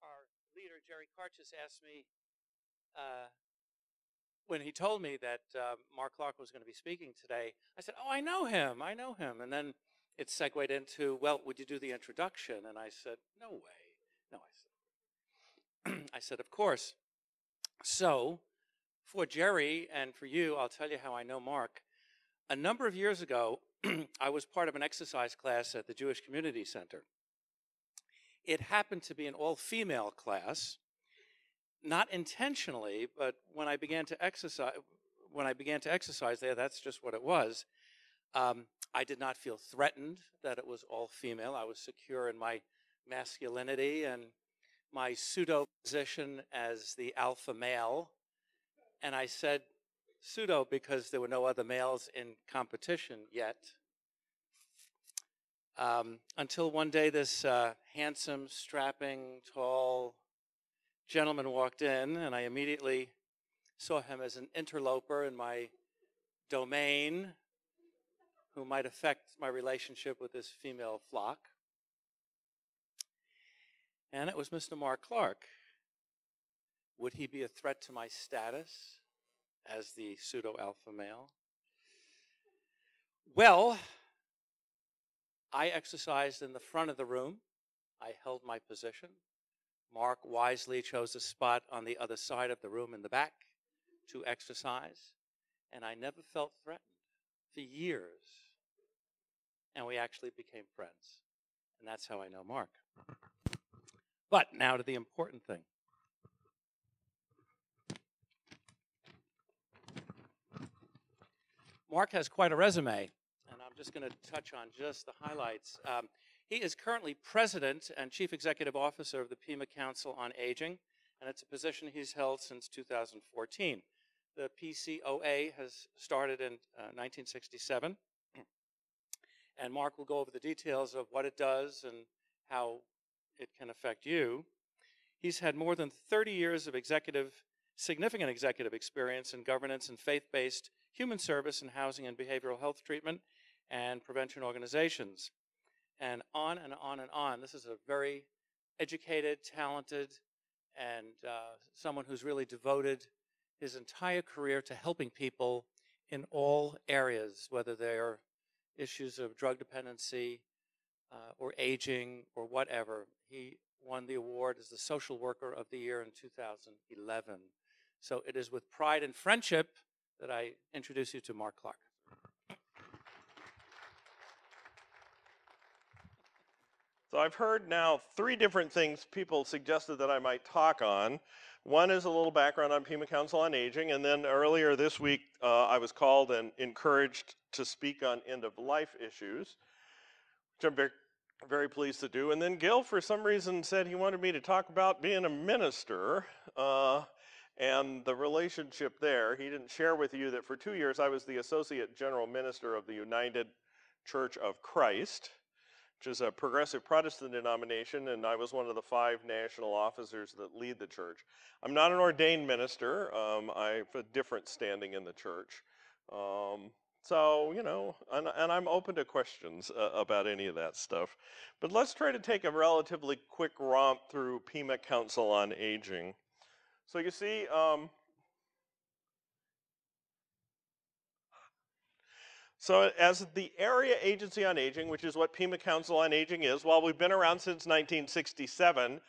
our leader, Jerry Karchis, asked me when he told me that Mark Clark was going to be speaking today. I said, "Oh, I know him. I know him." And then it segued into, "Well, would you do the introduction?" And I said, "No way." No, I said, "Of course." So, for Jerry and for you, I'll tell you how I know Mark. A number of years ago, I was part of an exercise class at the Jewish Community Center. It happened to be an all-female class, not intentionally, but when I began to exercise there, that's just what it was. I did not feel threatened that it was all female. I was secure in my masculinity and my pseudo position as the alpha male. And I said pseudo because there were no other males in competition yet. Until one day this handsome, strapping, tall gentleman walked in, and I immediately saw him as an interloper in my domain who might affect my relationship with this female flock. And it was Mr. Mark Clark. Would he be a threat to my status as the pseudo-alpha male? Well, I exercised in the front of the room. I held my position. Mark wisely chose a spot on the other side of the room in the back to exercise, and I never felt threatened for years. And we actually became friends, and that's how I know Mark. But now to the important thing. Mark has quite a resume, and I'm just going to touch on just the highlights. He is currently president and chief executive officer of the Pima Council on Aging, and it's a position he's held since 2014. The PCOA has started in 1967, and Mark will go over the details of what it does and how it can affect you. He's had more than 30 years of significant executive experience in governance and faith-based human service and housing and behavioral health treatment and prevention organizations. And on and on and on. This is a very educated, talented, and someone who's really devoted his entire career to helping people in all areas, whether they're issues of drug dependency or aging or whatever. He won the award as the Social Worker of the Year in 2011. So it is with pride and friendship that I introduce you to Mark Clark. So I've heard now 3 different things people suggested that I might talk on. One is a little background on Pima Council on Aging, and then earlier this week I was called and encouraged to speak on end-of-life issues, which I'm very, very pleased to do. And then Gil, for some reason, said he wanted me to talk about being a minister and the relationship there. He didn't share with you that for 2 years I was the Associate General Minister of the United Church of Christ, which is a progressive Protestant denomination, and I was one of the 5 national officers that lead the church. I'm not an ordained minister. I have a different standing in the church. So, you know, and I'm open to questions about any of that stuff. But let's try to take a relatively quick romp through Pima Council on Aging. So you see, so as the Area Agency on Aging, which is what Pima Council on Aging is, while we've been around since 1967,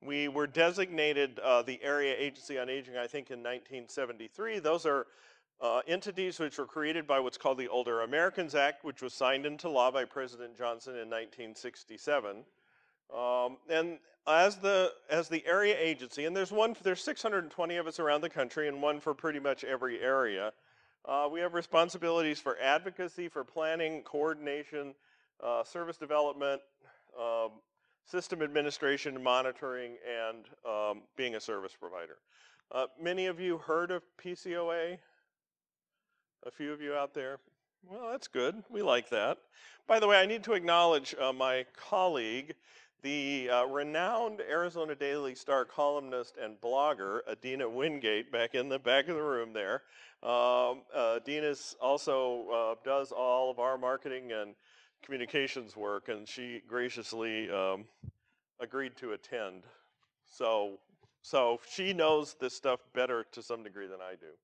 we were designated the Area Agency on Aging, I think, in 1973. Those are entities which were created by what's called the Older Americans Act, which was signed into law by President Johnson in 1967. And as the area agency, and there's 620 of us around the country, and one for pretty much every area. We have responsibilities for advocacy, for planning, coordination, service development, system administration, monitoring, and being a service provider. Many of you heard of PCOA? A few of you out there? Well, that's good. We like that. By the way, I need to acknowledge my colleague, the renowned Arizona Daily Star columnist and blogger, Adina Wingate, back in the back of the room there. Adina also does all of our marketing and communications work, and she graciously agreed to attend. So she knows this stuff better to some degree than I do.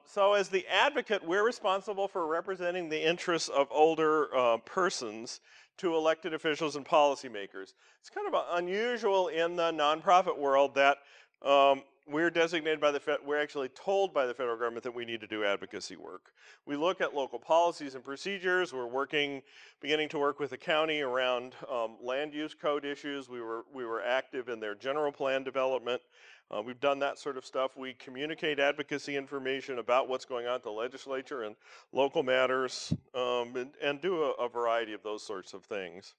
So as the advocate, we're responsible for representing the interests of older persons to elected officials and policymakers. It's kind of unusual in the nonprofit world that we're designated by we're actually told by the federal government that we need to do advocacy work. We look at local policies and procedures. We're beginning to work with the county around land use code issues. We were active in their general plan development. We've done that sort of stuff. We communicate advocacy information about what's going on at the legislature and local matters, and do a variety of those sorts of things.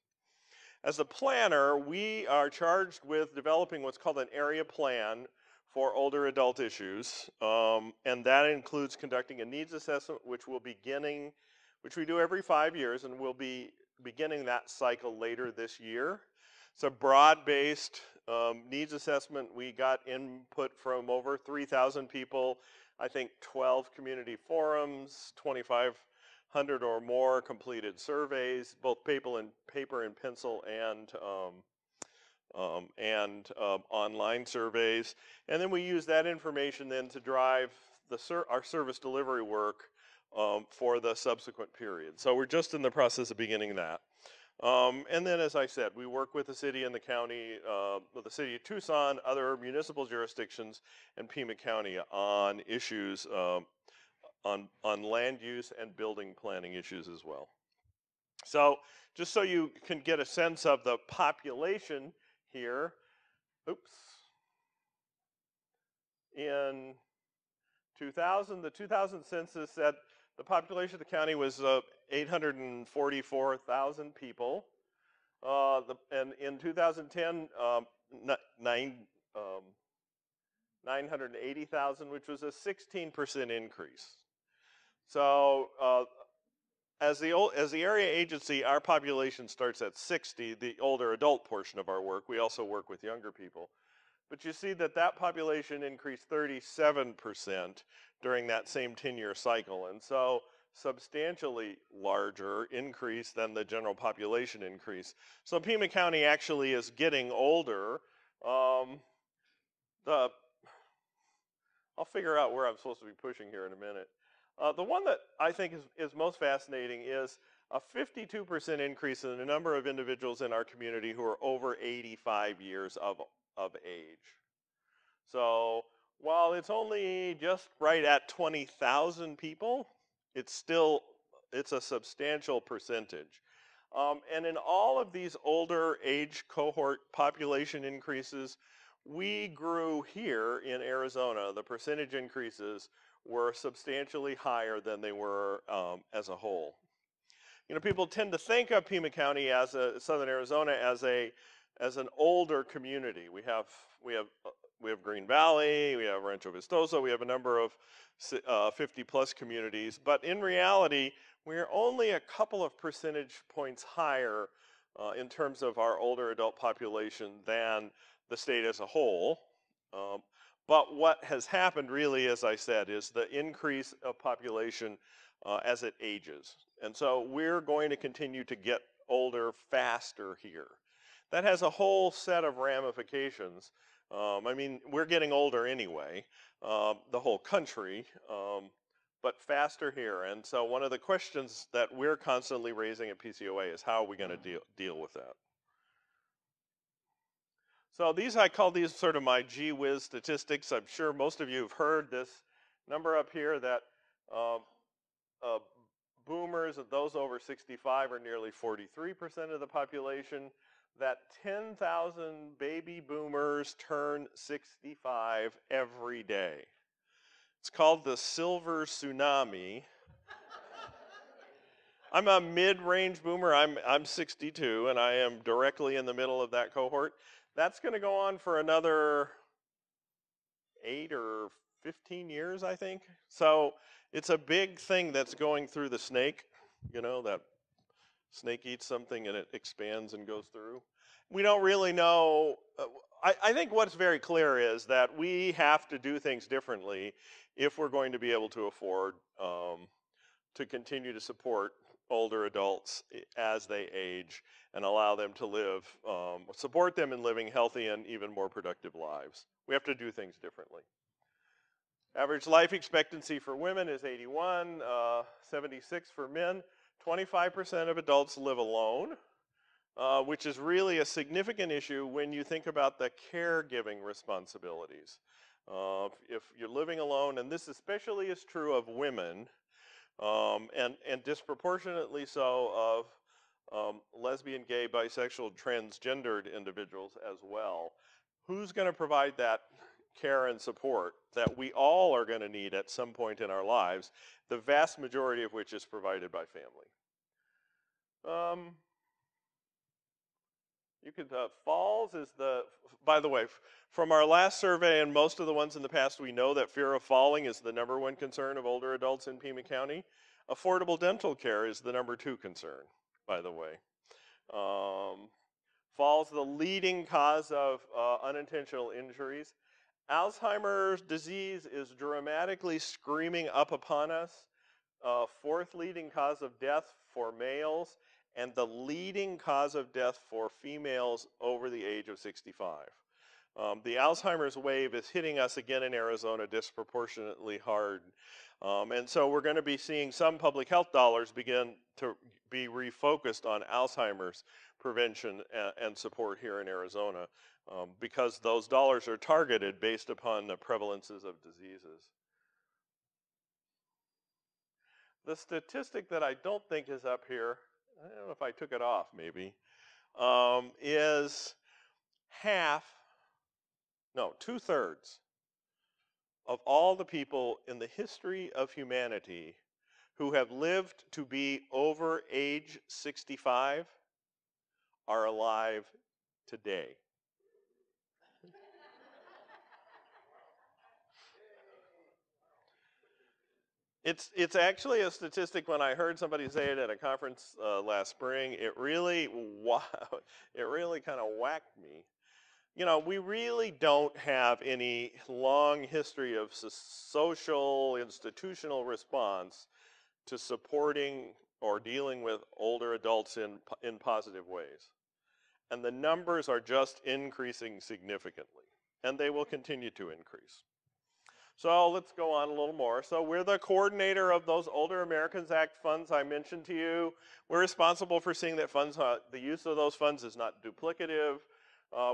As a planner, we are charged with developing what's called an area plan for older adult issues, and that includes conducting a needs assessment, which we do every 5 years, and we'll be beginning that cycle later this year. It's a broad-based needs assessment. We got input from over 3,000 people, I think 12 community forums, 2,500 or more completed surveys, both paper and pencil, and online surveys. And then we use that information then to drive our service delivery work for the subsequent period. So we're just in the process of beginning that. And then, as I said, we work with the city and the county, with the city of Tucson, other municipal jurisdictions, and Pima County on issues on land use and building planning issues as well. So just so you can get a sense of the population here, in 2000, the 2000 census said the population of the county was 844,000 people. And in 2010, 980,000, which was a 16% increase. So as the area agency, our population starts at 60, the older adult portion of our work. We also work with younger people. But you see that population increased 37% during that same 10-year cycle. And so substantially larger increase than the general population increase. So Pima County actually is getting older. I'll figure out where I'm supposed to be pushing here in a minute. The one that I think is most fascinating is a 52% increase in the number of individuals in our community who are over 85 years of age. So while it's only just right at 20,000 people, it's a substantial percentage. And in all of these older age cohort population increases, we grew here in Arizona. The percentage increases were substantially higher than they were as a whole. You know, people tend to think of Pima County as Southern Arizona as an older community. We have Green Valley, we have Rancho Vistoso, we have a number of 50-plus communities, but in reality, we're only a couple of percentage points higher in terms of our older adult population than the state as a whole. But what has happened really, as I said, is the increase of population as it ages. And so we're going to continue to get older faster here. That has a whole set of ramifications. I mean, we're getting older anyway, the whole country, but faster here. And so one of the questions that we're constantly raising at PCOA is how are we going to deal with that? So I call these sort of my gee whiz statistics. I'm sure most of you have heard this number up here that boomers, those over 65, are nearly 43% of the population. That 10,000 baby boomers turn 65 every day. It's called the silver tsunami. I'm a mid-range boomer. I'm 62, and I am directly in the middle of that cohort. That's going to go on for another 8 or 15 years, I think. So it's a big thing that's going through the snake. You know, that snake eats something and it expands and goes through. We don't really know. I think what's very clear is that we have to do things differently if we're going to be able to afford to continue to support older adults as they age and allow them to live, support them in living healthy and even more productive lives. We have to do things differently. Average life expectancy for women is 81, 76 for men. 25% of adults live alone, which is really a significant issue when you think about the caregiving responsibilities. If you're living alone, and this especially is true of women, and disproportionately so of lesbian, gay, bisexual, transgendered individuals as well. Who's going to provide that care and support that we all are going to need at some point in our lives, the vast majority of which is provided by family? Falls is by the way, from our last survey and most of the ones in the past, we know that fear of falling is the #1 concern of older adults in Pima County. Affordable dental care is the #2 concern, by the way. Falls the leading cause of unintentional injuries. Alzheimer's disease is dramatically screaming up upon us. 4th leading cause of death for males, and the leading cause of death for females over the age of 65. The Alzheimer's wave is hitting us again in Arizona disproportionately hard. And so we're going to be seeing some public health dollars begin to be refocused on Alzheimer's prevention and support here in Arizona, because those dollars are targeted based upon the prevalences of diseases. The statistic that I don't think is up here, I don't know if I took it off maybe, is 2/3 of all the people in the history of humanity who have lived to be over age 65 are alive today. It's actually a statistic. When I heard somebody say it at a conference last spring, it really kind of whacked me. You know, we really don't have any long history of social institutional response to supporting or dealing with older adults in positive ways. And the numbers are just increasing significantly, and they will continue to increase. So let's go on a little more. So we're the coordinator of those Older Americans Act funds I mentioned to you. We're responsible for seeing that funds, the use of those funds is not duplicative.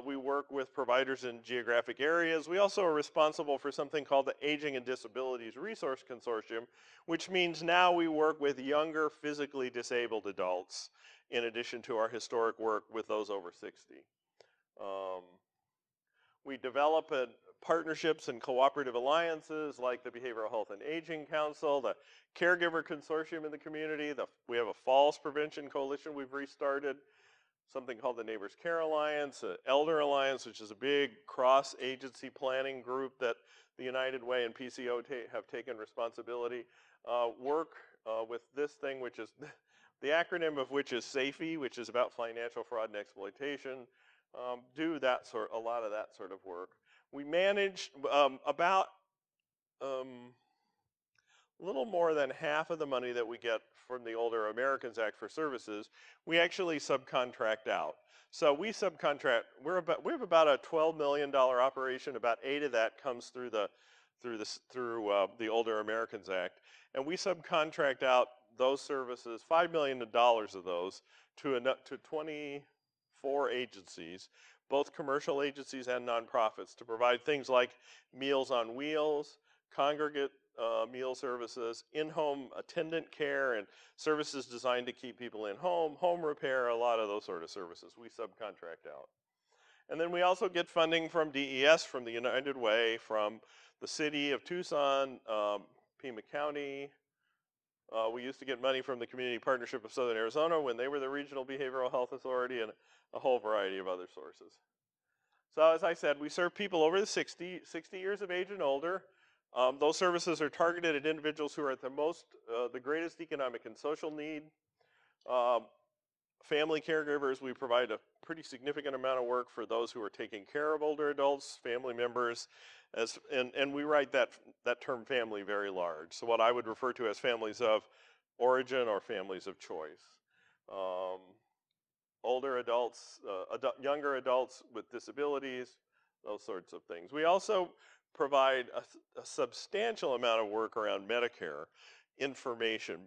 We work with providers in geographic areas. We also are responsible for something called the Aging and Disabilities Resource Consortium, which means now we work with younger physically disabled adults in addition to our historic work with those over 60. We develop partnerships and cooperative alliances like the Behavioral Health and Aging Council, the Caregiver Consortium in the community. We have a Falls Prevention Coalition we've restarted, something called the Neighbors Care Alliance, Elder Alliance, which is a big cross-agency planning group that the United Way and PCOA have taken responsibility. Work with this thing, which is the acronym of which is SAFE, which is about financial fraud and exploitation. Do a lot of that sort of work. We manage about a little more than half of the money that we get from the Older Americans Act for services, we actually subcontract out. So we subcontract. We have about a $12 million operation. About 8 of that comes through the Older Americans Act, and we subcontract out those services, $5 million of those, to 24 agencies, both commercial agencies and nonprofits, to provide things like Meals on Wheels, congregate meal services, in-home attendant care, and services designed to keep people in home repair, a lot of those sort of services we subcontract out. And then we also get funding from DES, from the United Way, from the city of Tucson, Pima County. We used to get money from the Community Partnership of Southern Arizona when they were the Regional Behavioral Health Authority, and a whole variety of other sources. So as I said, we serve people over the 60 years of age and older. Those services are targeted at individuals who are at the greatest economic and social need. Family caregivers, we provide a pretty significant amount of work for those who are taking care of older adults, family members, and we write that term family very large. So what I would refer to as families of origin or families of choice. Older adults, younger adults with disabilities, those sorts of things. We also provide a substantial amount of work around Medicare information.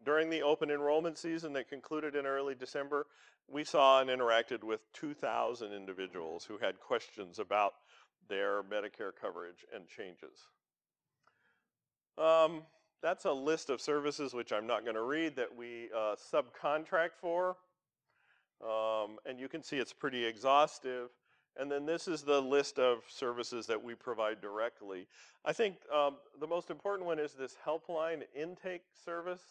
During the open enrollment season that concluded in early December, we saw and interacted with 2,000 individuals who had questions about their Medicare coverage and changes. That's a list of services which I'm not going to read that we subcontract for. And you can see it's pretty exhaustive. And then this is the list of services that we provide directly. I think the most important one is this helpline intake service,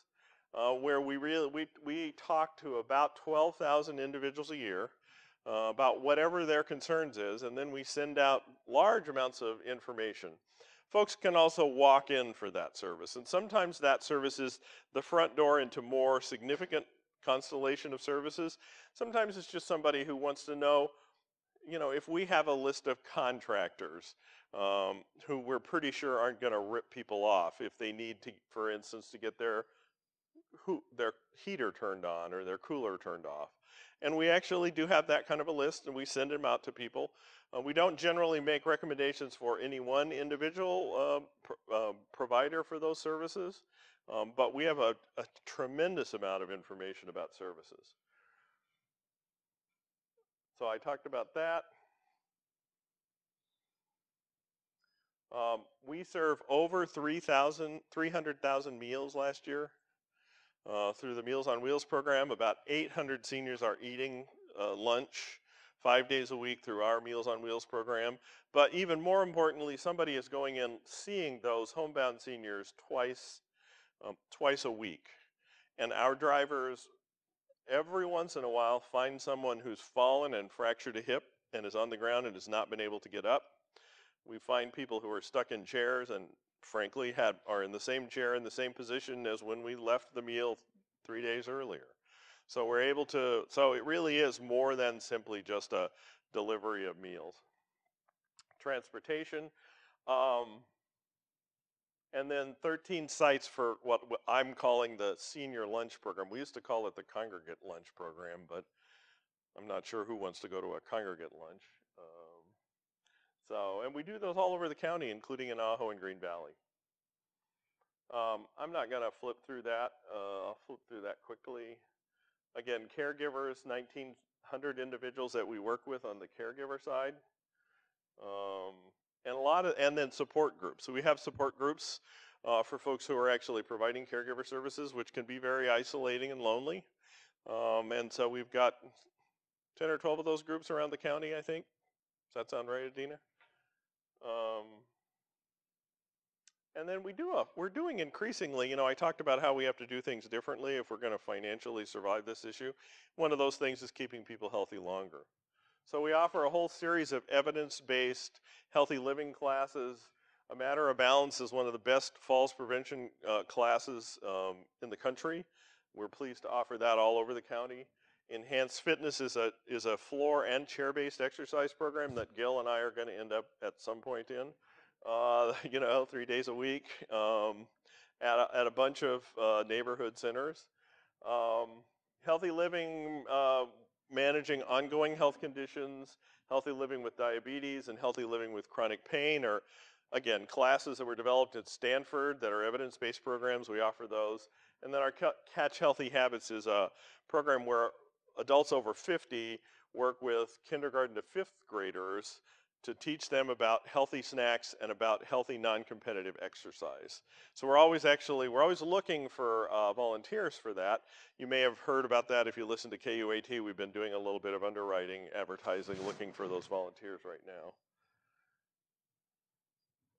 where we talk to about 12,000 individuals a year about whatever their concerns is, and then we send out large amounts of information. Folks can also walk in for that service, and sometimes that service is the front door into more significant constellation of services. Sometimes it's just somebody who wants to know, if we have a list of contractors who we're pretty sure aren't going to rip people off if they need to, for instance, to get their heater turned on or their cooler turned off. And we actually do have that kind of a list, and we send them out to people. We don't generally make recommendations for any one individual provider for those services, but we have a tremendous amount of information about services. So I talked about that. We serve over 300,000 meals last year through the Meals on Wheels program. About 800 seniors are eating lunch 5 days a week through our Meals on Wheels program. But even more importantly, somebody is going in seeing those homebound seniors twice a week. And our drivers, every once in a while, find someone who's fallen and fractured a hip and is on the ground and has not been able to get up. We find people who are stuck in chairs and frankly are in the same chair in the same position as when we left the meal 3 days earlier. So we're able to, so it really is more than simply just a delivery of meals. Transportation, and then 13 sites for what I'm calling the senior lunch program. We used to call it the congregate lunch program, but I'm not sure who wants to go to a congregate lunch. And we do those all over the county, including in Ajo and Green Valley. I'm not going to flip through that. I'll flip through that quickly. Again, caregivers, 1,900 individuals that we work with on the caregiver side. And then support groups. So we have support groups for folks who are actually providing caregiver services, which can be very isolating and lonely. And so we've got 10 or 12 of those groups around the county, I think. Does that sound right, Adina? And then we're doing increasingly, I talked about how we have to do things differently if we're going to financially survive this issue. One of those things is keeping people healthy longer. So we offer a whole series of evidence-based healthy living classes. A Matter of Balance is one of the best falls prevention classes in the country. We're pleased to offer that all over the county. Enhanced Fitness is a floor and chair-based exercise program that Gil and I are going to end up at some point in. 3 days a week at a bunch of neighborhood centers. Healthy living, managing ongoing health conditions, healthy living with diabetes, and healthy living with chronic pain are, again, classes that were developed at Stanford that are evidence-based programs. We offer those. And then our Catch Healthy Habits is a program where adults over 50 work with kindergarten to 5th graders to teach them about healthy snacks and about healthy non-competitive exercise. So we're always looking for volunteers for that. You may have heard about that if you listen to KUAT. We've been doing a little bit of underwriting, advertising, looking for those volunteers right now.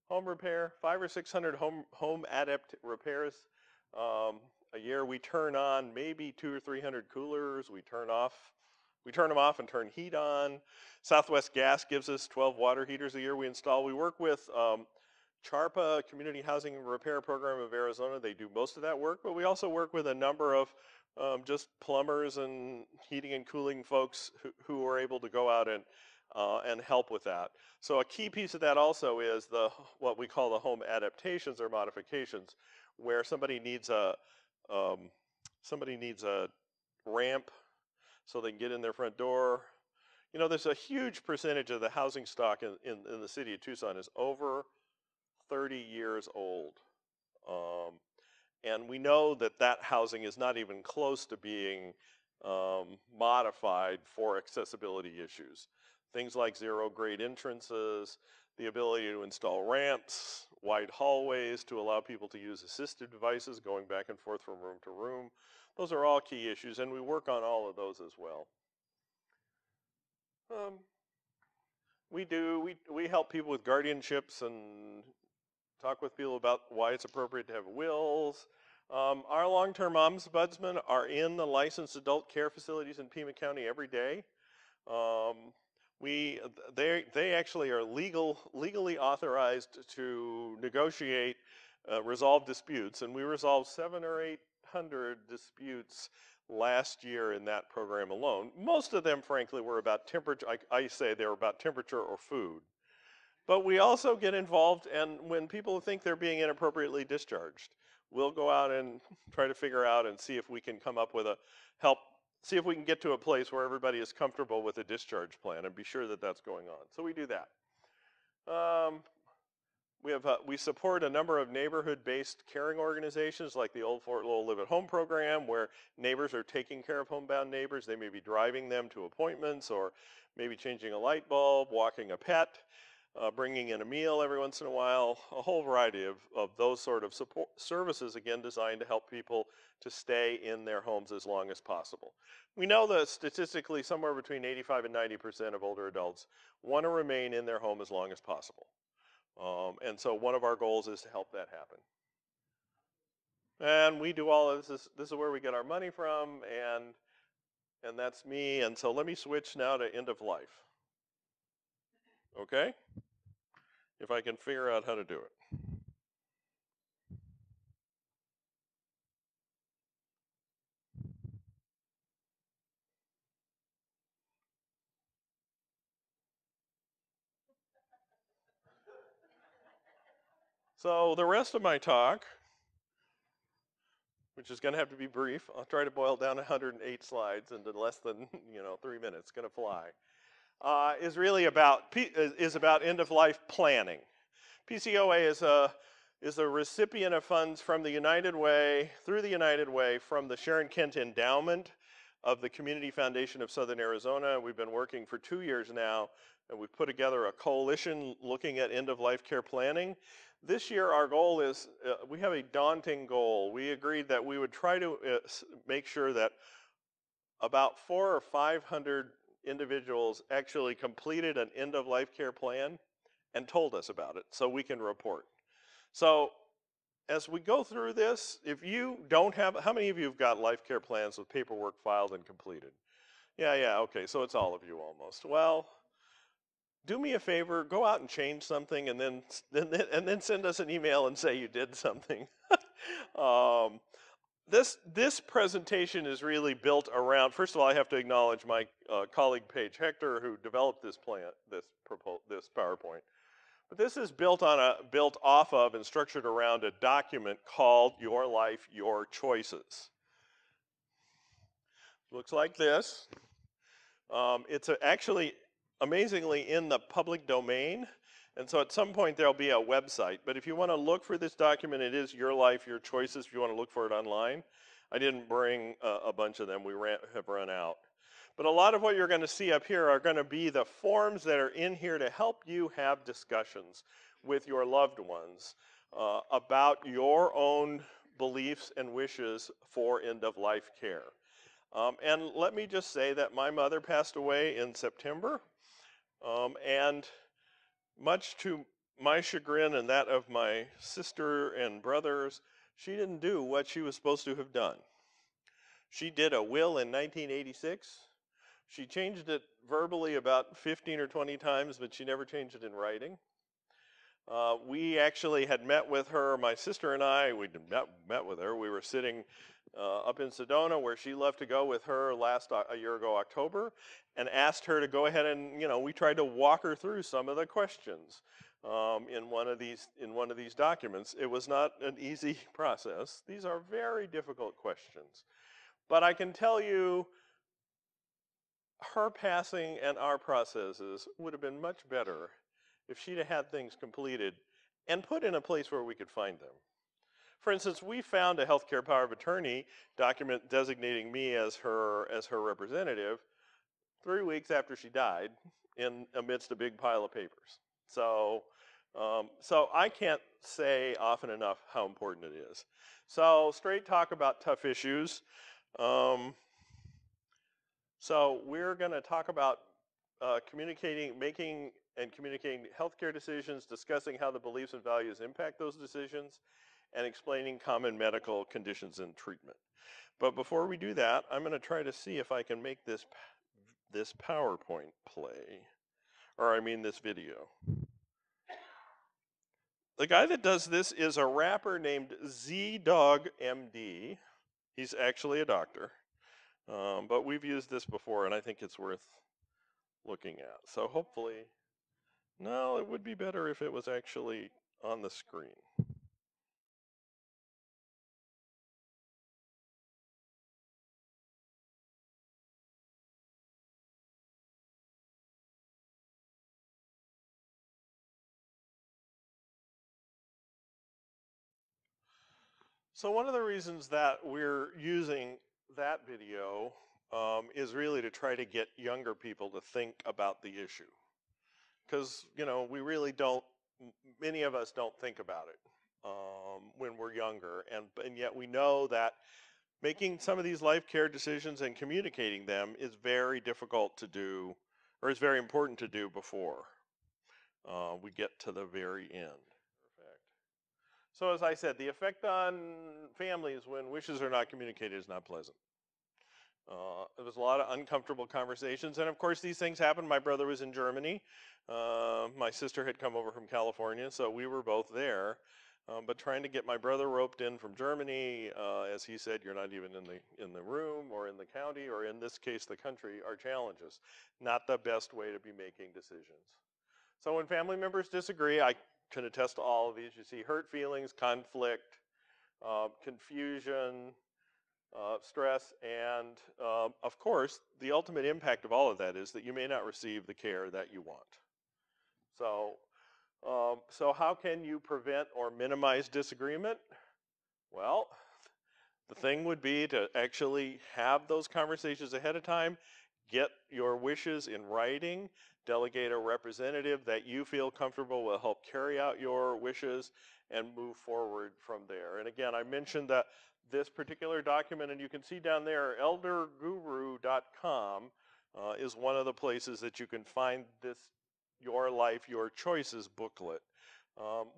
Home repair, 500 or 600 home adept repairs a year. We turn on maybe 200 or 300 coolers. We turn them off and turn heat on. Southwest Gas gives us 12 water heaters a year we install. We work with CHARPA, Community Housing Repair Program of Arizona. They do most of that work, but we also work with a number of just plumbers and heating and cooling folks who are able to go out and help with that. So a key piece of that also is what we call the home adaptations or modifications, where somebody needs a somebody needs a ramp so they can get in their front door. You know, there's a huge percentage of the housing stock in the city of Tucson is over 30 years old. And we know that that housing is not even close to being modified for accessibility issues. Things like zero-grade entrances, the ability to install ramps, wide hallways to allow people to use assistive devices going back and forth from room to room. Those are all key issues, and we work on all of those as well. We help people with guardianships and talk with people about why it's appropriate to have wills. Our long-term ombudsmen are in the licensed adult care facilities in Pima County every day. They actually are legally authorized to negotiate, resolve disputes, and we resolved 700 or 800 disputes last year in that program alone. Most of them, frankly, were about temperature. I say they were about temperature or food. But we also get involved, and when people think they're being inappropriately discharged, we'll go out and try to figure out and see if we can come up with see if we can get to a place where everybody is comfortable with a discharge plan and be sure that that's going on. So we do that. We support a number of neighborhood-based caring organizations like the Old Fort Lowell Live at Home program, where neighbors are taking care of homebound neighbors. They may be driving them to appointments, or maybe changing a light bulb, walking a pet, bringing in a meal every once in a while, a whole variety of those sort of support services, again, designed to help people to stay in their homes as long as possible. We know that statistically somewhere between 85 and 90% of older adults want to remain in their home as long as possible. And so one of our goals is to help that happen. And we do all of this. This is where we get our money from, and that's me. And so let me switch now to end of life. Okay? If I can figure out how to do it. So the rest of my talk, which is going to have to be brief, I'll try to boil down 108 slides into less than 3 minutes. It's going to fly. Is really about end of life planning. PCOA is a recipient of funds from the United Way, through the United Way, from the Sharon Kent Endowment of the Community Foundation of Southern Arizona. We've been working for 2 years now, and we've put together a coalition looking at end-of-life care planning. This year, our goal is, we have a daunting goal. We agreed that we would try to make sure that about 400 or 500 individuals actually completed an end-of-life care plan and told us about it so we can report. So as we go through this, if you don't have, how many of you have got life care plans with paperwork filed and completed? Yeah, okay, so it's all of you almost. Well, do me a favor, go out and change something and then send us an email and say you did something. This presentation is really built around, first of all, I have to acknowledge my colleague Paige Hector, who developed this plan, this PowerPoint. But this is built off of and structured around a document called Your Life, Your Choices. Looks like this. It's actually amazingly in the public domain, and so at some point there'll be a website. But if you want to look for this document, it is Your Life, Your Choices. If you want to look for it online, I didn't bring a bunch of them. We have run out. But a lot of what you're going to see up here are going to be the forms that are in here to help you have discussions with your loved ones about your own beliefs and wishes for end-of-life care. And let me just say that my mother passed away in September, and much to my chagrin and that of my sister and brothers, she didn't do what she was supposed to have done. She did a will in 1986. She changed it verbally about 15 or 20 times, but she never changed it in writing. We actually had met with her, my sister and I, we met with her. We were sitting up in Sedona where she left to go with her a year ago, October, and asked her to go ahead and, we tried to walk her through some of the questions. in one of these documents. It was not an easy process. These are very difficult questions. But I can tell you, her passing and our processes would have been much better if she'd have had things completed and put in a place where we could find them. For instance, we found a healthcare power of attorney document designating me as her representative 3 weeks after she died, amidst a big pile of papers. So I can't say often enough how important it is. So straight talk about tough issues. So we're going to talk about making and communicating healthcare decisions, discussing how the beliefs and values impact those decisions, and explaining common medical conditions and treatment. But before we do that, I'm going to try to see if I can make this PowerPoint play, or I mean this video. The guy that does this is a rapper named Z-Dog MD. He's actually a doctor, but we've used this before, and I think it's worth looking at. So hopefully, no, it would be better if it was actually on the screen. So one of the reasons that we're using that video is really to try to get younger people to think about the issue. Because, we really don't, many of us don't think about it when we're younger. And yet we know that making some of these life care decisions and communicating them is very difficult to do, or is very important to do before we get to the very end. So as I said, the effect on families when wishes are not communicated is not pleasant. There was a lot of uncomfortable conversations, and of course these things happened. My brother was in Germany. My sister had come over from California, so we were both there. But trying to get my brother roped in from Germany, as he said, you're not even in the room or in the county, or in this case the country, are challenges. Not the best way to be making decisions. So when family members disagree, I can attest to all of these. You see hurt feelings, conflict, confusion, stress, and of course, the ultimate impact of all of that is that you may not receive the care that you want. So how can you prevent or minimize disagreement? Well, the thing would be to actually have those conversations ahead of time, get your wishes in writing, delegate a representative that you feel comfortable will help carry out your wishes, and move forward from there. And again, I mentioned that this particular document, and you can see down there, elderguru.com is one of the places that you can find this Your Life, Your Choices booklet.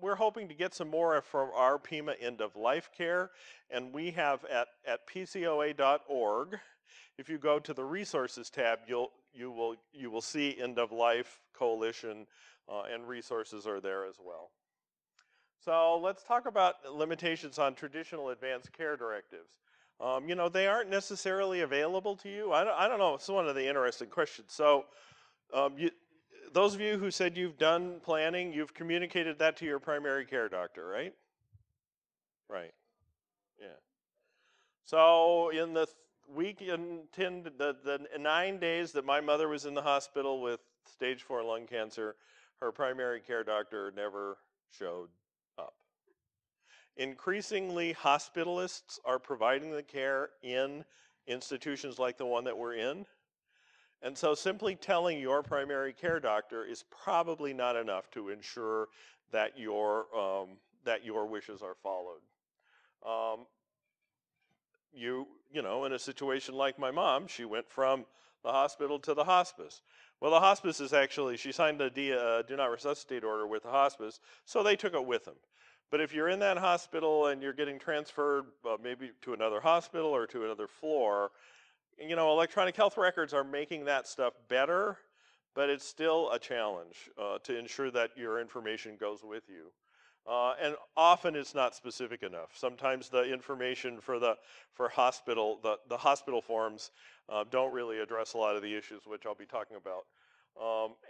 We're hoping to get some more from our Pima End of Life Care, and we have at PCOA.org. If you go to the resources tab, you will see End of Life Coalition, and resources are there as well. So let's talk about limitations on traditional advanced care directives. They aren't necessarily available to you. I don't know. It's one of the interesting questions. So those of you who said you've done planning, you've communicated that to your primary care doctor, right? Right. Yeah. So in the the 9 days that my mother was in the hospital with stage 4 lung cancer, her primary care doctor never showed up. Increasingly, hospitalists are providing the care in institutions like the one that we're in. And so simply telling your primary care doctor is probably not enough to ensure that your wishes are followed. In a situation like my mom, she went from the hospital to the hospice. Well, the hospice is actually, she signed a do not resuscitate order with the hospice, so they took it with them. But if you're in that hospital and you're getting transferred maybe to another hospital or to another floor, electronic health records are making that stuff better, but it's still a challenge to ensure that your information goes with you. And often it's not specific enough. Sometimes the information for hospital, the hospital forms don't really address a lot of the issues which I'll be talking about.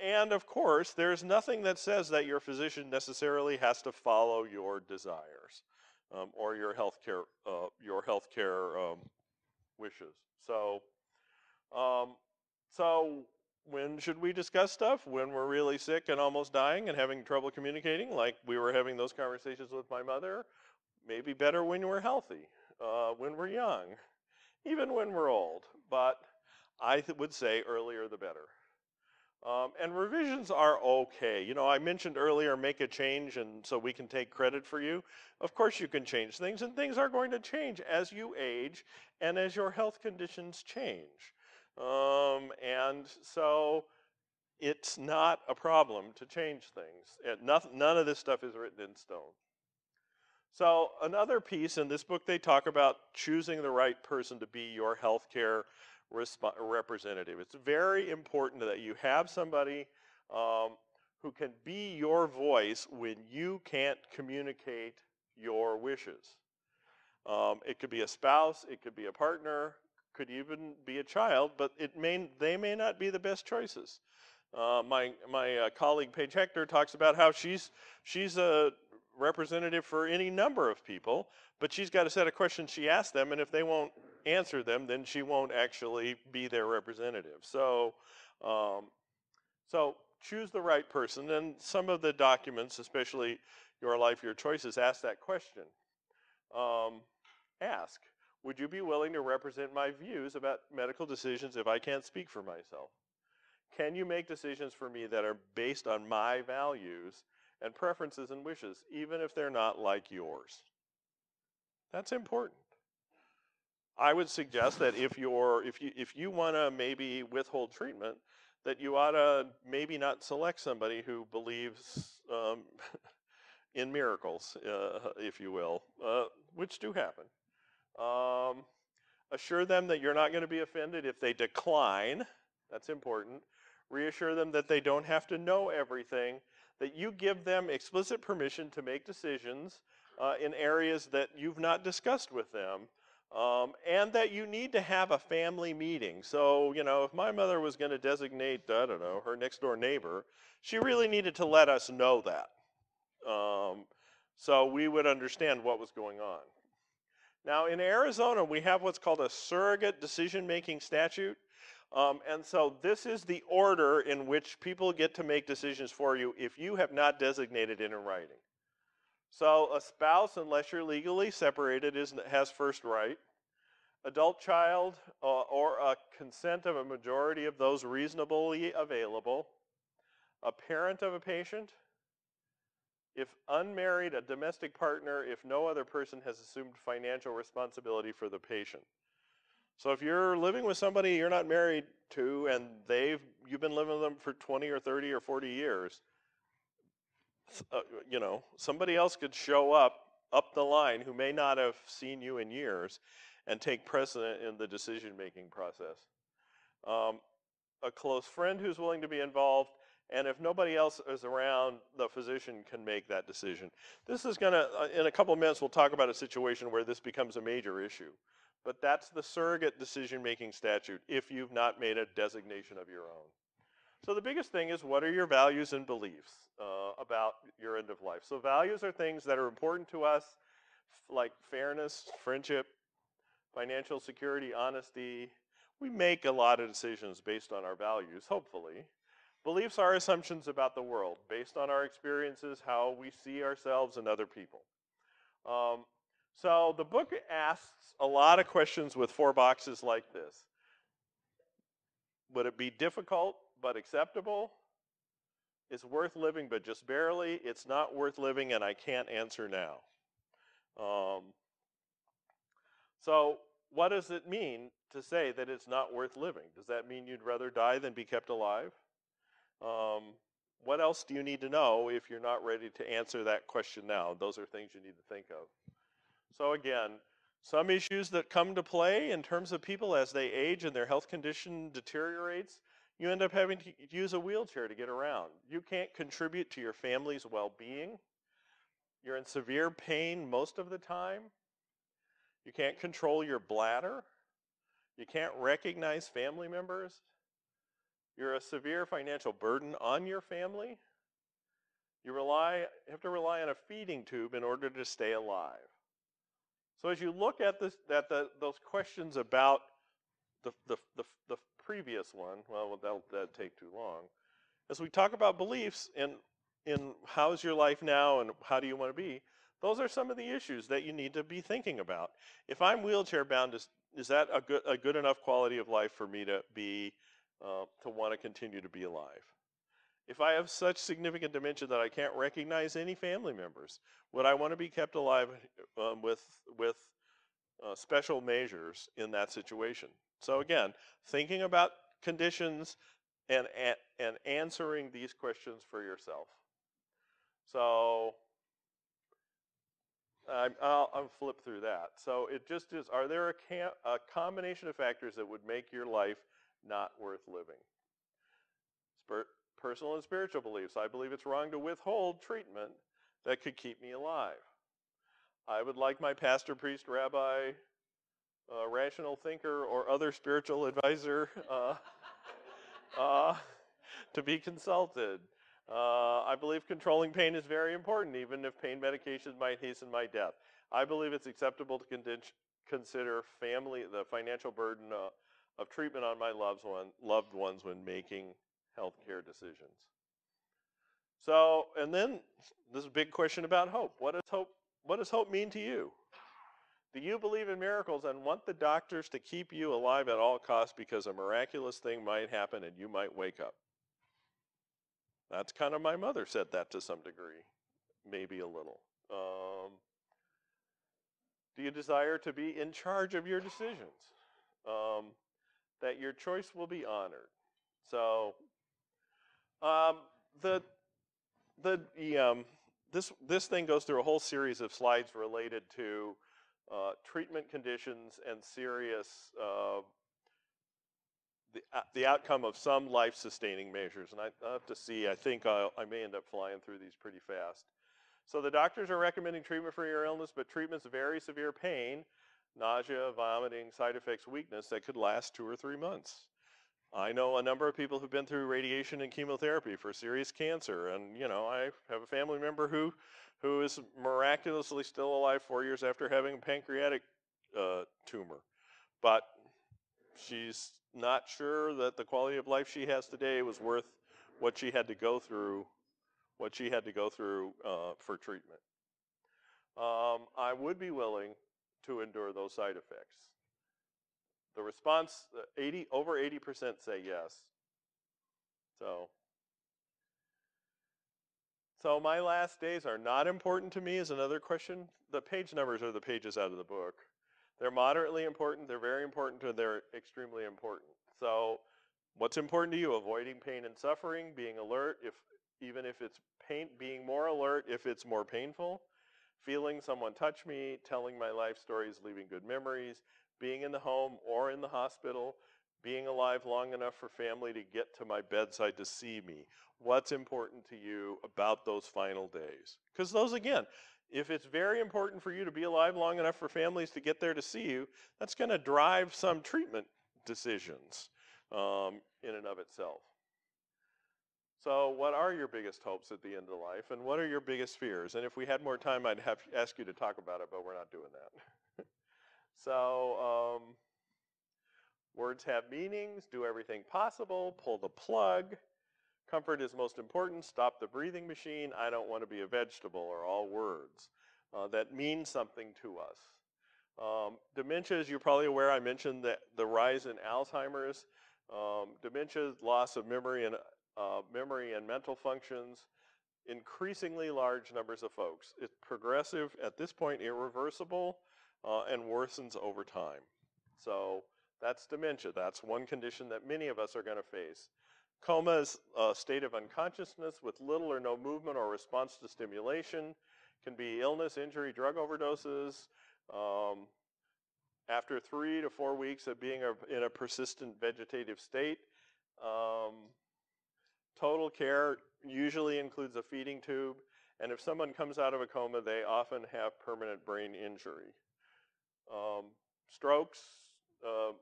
And of course, there's nothing that says that your physician necessarily has to follow your desires or your healthcare wishes. Um, so when should we discuss stuff? When we're really sick and almost dying and having trouble communicating, like we were having those conversations with my mother. Maybe better when we're healthy, when we're young, even when we're old. But I would say earlier the better. And revisions are okay. You know, I mentioned earlier, make a change and so we can take credit for you. Of course you can change things, and things are going to change as you age and as your health conditions change. And so it's not a problem to change things. None of this stuff is written in stone. So another piece in this book, they talk about choosing the right person to be your healthcare representative. It's very important that you have somebody who can be your voice when you can't communicate your wishes. It could be a spouse, it could be a partner, could even be a child, but they may not be the best choices. My colleague Paige Hector talks about how she's a representative for any number of people, but she's got a set of questions she asks them, and if they won't answer them, then she won't actually be their representative. So choose the right person, and some of the documents, especially Your Life, Your Choices, ask that question. Ask, would you be willing to represent my views about medical decisions if I can't speak for myself? Can you make decisions for me that are based on my values and preferences and wishes, even if they're not like yours? That's important. I would suggest that if you want to maybe withhold treatment, that you ought to maybe not select somebody who believes in miracles, if you will, which do happen. Assure them that you're not going to be offended if they decline. That's important. Reassure them that they don't have to know everything, that you give them explicit permission to make decisions in areas that you've not discussed with them, and that you need to have a family meeting. So, you know, if my mother was going to designate, I don't know, her next door neighbor, she really needed to let us know that. So we would understand what was going on. Now, in Arizona, we have what's called a surrogate decision-making statute. And so this is the order in which people get to make decisions for you if you have not designated it in writing. So a spouse, unless you're legally separated, has first right. Adult child or a consent of a majority of those reasonably available. A parent of a patient. If unmarried, a domestic partner, if no other person has assumed financial responsibility for the patient. So if you're living with somebody you're not married to and you've been living with them for 20 or 30 or 40 years, you know, somebody else could show up the line who may not have seen you in years and take precedent in the decision-making process. A close friend who's willing to be involved, and if nobody else is around, the physician can make that decision. This is going to, in a couple of minutes, we'll talk about a situation where this becomes a major issue. But that's the surrogate decision-making statute if you've not made a designation of your own. So the biggest thing is, what are your values and beliefs about your end of life? So values are things that are important to us, like fairness, friendship, financial security, honesty. We make a lot of decisions based on our values, hopefully. Beliefs are assumptions about the world, based on our experiences, how we see ourselves and other people. So the book asks a lot of questions with 4 boxes like this. Would it be difficult but acceptable? It's worth living but just barely. It's not worth living and I can't answer now. So what does it mean to say that it's not worth living? Does that mean you'd rather die than be kept alive? What else do you need to know if you're not ready to answer that question now? Those are things you need to think of. So again, some issues that come to play in terms of people as they age and their health condition deteriorates, you end up having to use a wheelchair to get around. You can't contribute to your family's well-being. You're in severe pain most of the time. You can't control your bladder. You can't recognize family members. You're a severe financial burden on your family. You have to rely on a feeding tube in order to stay alive. So as you look at those questions about the previous one, well, that'll take too long. As we talk about beliefs in how's your life now and how do you want to be, those are some of the issues that you need to be thinking about. If I'm wheelchair bound, is that a good enough quality of life for me to be to want to continue to be alive? If I have such significant dementia that I can't recognize any family members, would I want to be kept alive with special measures in that situation? So again, thinking about conditions and answering these questions for yourself. So I'll flip through that. So it just is, are there a combination of factors that would make your life not worth living? Personal and spiritual beliefs. I believe it's wrong to withhold treatment that could keep me alive. I would like my pastor, priest, rabbi, rational thinker, or other spiritual advisor to be consulted. I believe controlling pain is very important, even if pain medication might hasten my death. I believe it's acceptable to consider the financial burden of treatment on my loved ones when making healthcare decisions. So, and then this big question about hope. What does hope mean to you? Do you believe in miracles and want the doctors to keep you alive at all costs because a miraculous thing might happen and you might wake up? That's kind of, my mother said that to some degree, maybe a little. Do you desire to be in charge of your decisions? That your choice will be honored. So, this thing goes through a whole series of slides related to treatment conditions and serious the outcome of some life-sustaining measures. And I have to see, I think I may end up flying through these pretty fast. So the doctors are recommending treatment for your illness, but treatment's very severe pain, nausea, vomiting, side effects, weakness that could last 2 or 3 months. I know a number of people who've been through radiation and chemotherapy for serious cancer, and I have a family member who is miraculously still alive 4 years after having a pancreatic tumor, but she's not sure that the quality of life she has today was worth what she had to go through, for treatment. I would be willing to endure those side effects. The response, over 80% say yes. So my last days are not important to me is another question. The page numbers are the pages out of the book. They're moderately important, they're very important, and they're extremely important. So what's important to you? Avoiding pain and suffering, being alert, even if it's pain, being more alert if it's more painful, feeling someone touch me, telling my life stories, leaving good memories, being in the home or in the hospital, being alive long enough for family to get to my bedside to see me. What's important to you about those final days? Because those, again, if it's very important for you to be alive long enough for families to get there to see you, that's going to drive some treatment decisions in and of itself. So what are your biggest hopes at the end of life, and what are your biggest fears? And if we had more time, I'd ask you to talk about it, but we're not doing that. So words have meanings, do everything possible, pull the plug. Comfort is most important, stop the breathing machine, I don't want to be a vegetable, are all words that mean something to us. Dementia, as you're probably aware, I mentioned that the rise in Alzheimer's. Dementia, loss of memory and mental functions, increasingly large numbers of folks. It's progressive, at this point irreversible, and worsens over time. So that's dementia. That's one condition that many of us are going to face. Coma is a state of unconsciousness with little or no movement or response to stimulation. Can be illness, injury, drug overdoses. After 3 to 4 weeks of being in a persistent vegetative state, total care usually includes a feeding tube, and if someone comes out of a coma, they often have permanent brain injury. Strokes,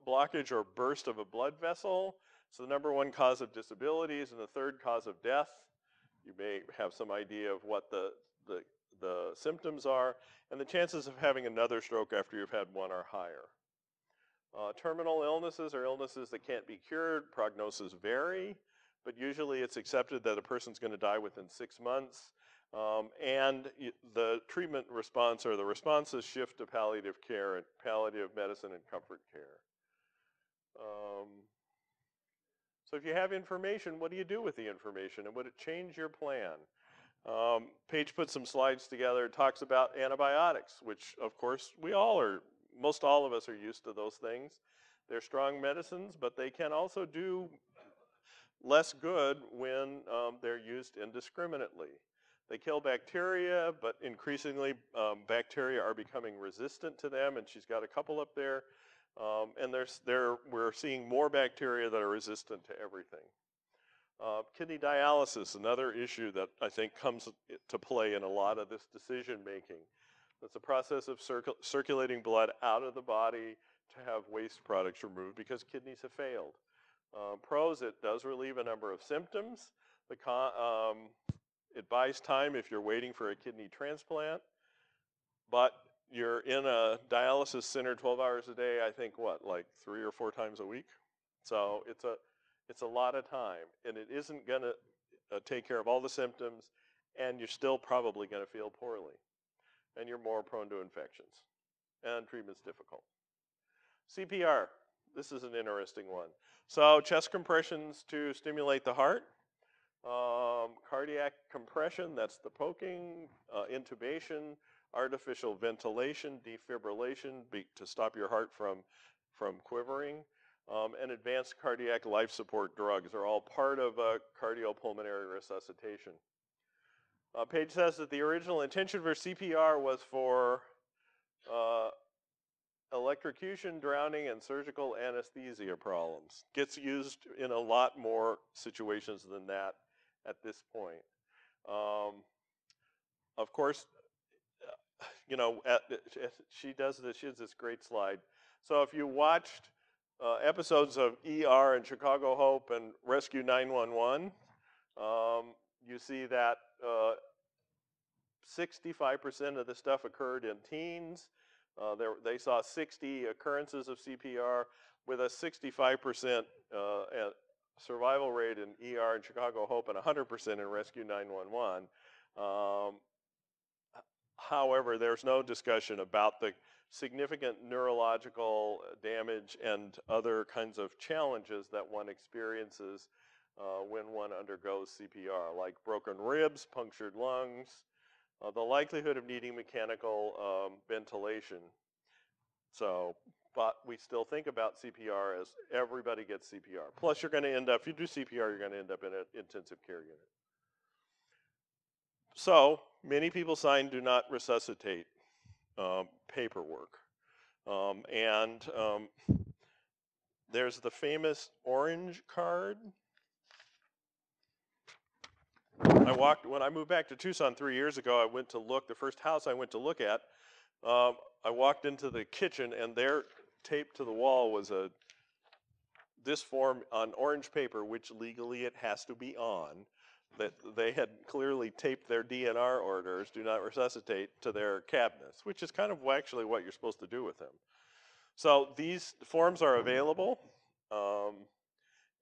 blockage or burst of a blood vessel, So the number one cause of disabilities and the third cause of death. You may have some idea of what the symptoms are, and the chances of having another stroke after you've had one are higher. Terminal illnesses are illnesses that can't be cured. Prognoses vary, but usually it's accepted that a person's going to die within 6 months. And the treatment response, or the responses, shift to palliative care and palliative medicine and comfort care. So if you have information, what do you do with the information, and would it change your plan? Paige put some slides together, talks about antibiotics, which of course most all of us are used to those things. They're strong medicines, but they can also do less good when they're used indiscriminately. They kill bacteria, but increasingly bacteria are becoming resistant to them, and she's got a couple up there. And we're seeing more bacteria that are resistant to everything. Kidney dialysis, another issue that I think comes to play in a lot of this decision making. It's a process of circulating blood out of the body to have waste products removed because kidneys have failed. Pros, it does relieve a number of symptoms. It buys time if you're waiting for a kidney transplant, but you're in a dialysis center 12 hours a day, I think, like 3 or 4 times a week? So it's a lot of time, and it isn't going to take care of all the symptoms, and you're still probably going to feel poorly, and you're more prone to infections, and treatment's difficult. CPR, this is an interesting one. So chest compressions to stimulate the heart, cardiac compression, that's the poking, intubation, artificial ventilation, defibrillation to stop your heart from quivering, and advanced cardiac life support drugs are all part of cardiopulmonary resuscitation. Paige says that the original intention for CPR was for electrocution, drowning, and surgical anesthesia problems. Gets used in a lot more situations than that at this point. Of course, you know, she has this great slide. So if you watched episodes of ER and Chicago Hope and Rescue 911, you see that 65% of the stuff occurred in teens. They saw 60 occurrences of CPR with a 65% survival rate in ER and Chicago Hope and 100% in Rescue 911. However, there's no discussion about the significant neurological damage and other kinds of challenges that one experiences when one undergoes CPR, like broken ribs, punctured lungs, the likelihood of needing mechanical ventilation. So, but we still think about CPR as everybody gets CPR. Plus, you're going to end up, if you do CPR, you're going to end up in an intensive care unit. So, many people sign do not resuscitate paperwork. There's the famous orange card. When I moved back to Tucson 3 years ago, I went to look, the first house I went to look at, I walked into the kitchen and there, taped to the wall, was this form on orange paper, which legally it has to be on, that they had clearly taped their DNR orders, do not resuscitate, to their cabinets, which is kind of actually what you're supposed to do with them. So these forms are available.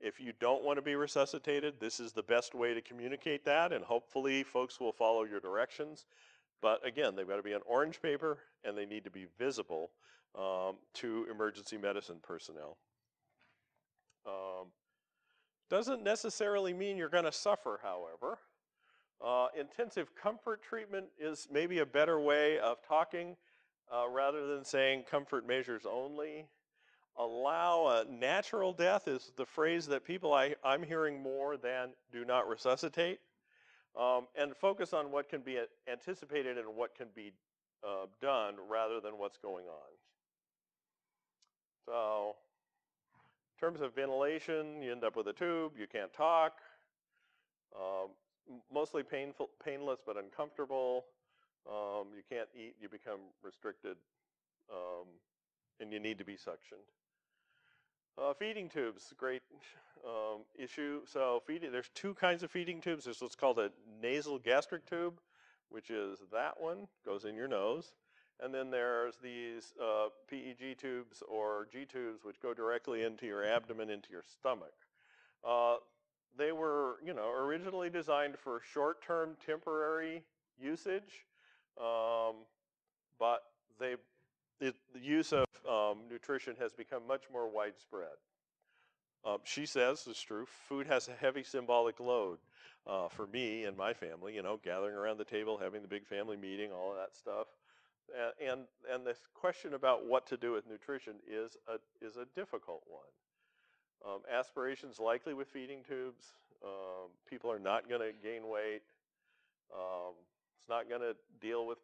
If you don't want to be resuscitated, this is the best way to communicate that, and hopefully folks will follow your directions. But again, they've got to be on orange paper, and they need to be visible to emergency medicine personnel. Doesn't necessarily mean you're going to suffer, however. Intensive comfort treatment is maybe a better way of talking rather than saying comfort measures only. Allow a natural death is the phrase that I'm hearing more than do not resuscitate. And focus on what can be anticipated and what can be done rather than what's going on. So, in terms of ventilation, you end up with a tube, you can't talk, mostly painless but uncomfortable, you can't eat, you become restricted, and you need to be suctioned. Feeding tubes, great issue. So there's two kinds of feeding tubes. There's what's called a nasal gastric tube, which is that one, goes in your nose. And then there's these PEG tubes or G tubes, which go directly into your abdomen, into your stomach. They were, originally designed for short-term temporary usage, but the use of nutrition has become much more widespread. She says, it's true, food has a heavy symbolic load for me and my family, gathering around the table, having the big family meeting, all of that stuff. And this question about what to do with nutrition is a difficult one. Aspiration's likely with feeding tubes. People are not going to gain weight. It's not going to deal with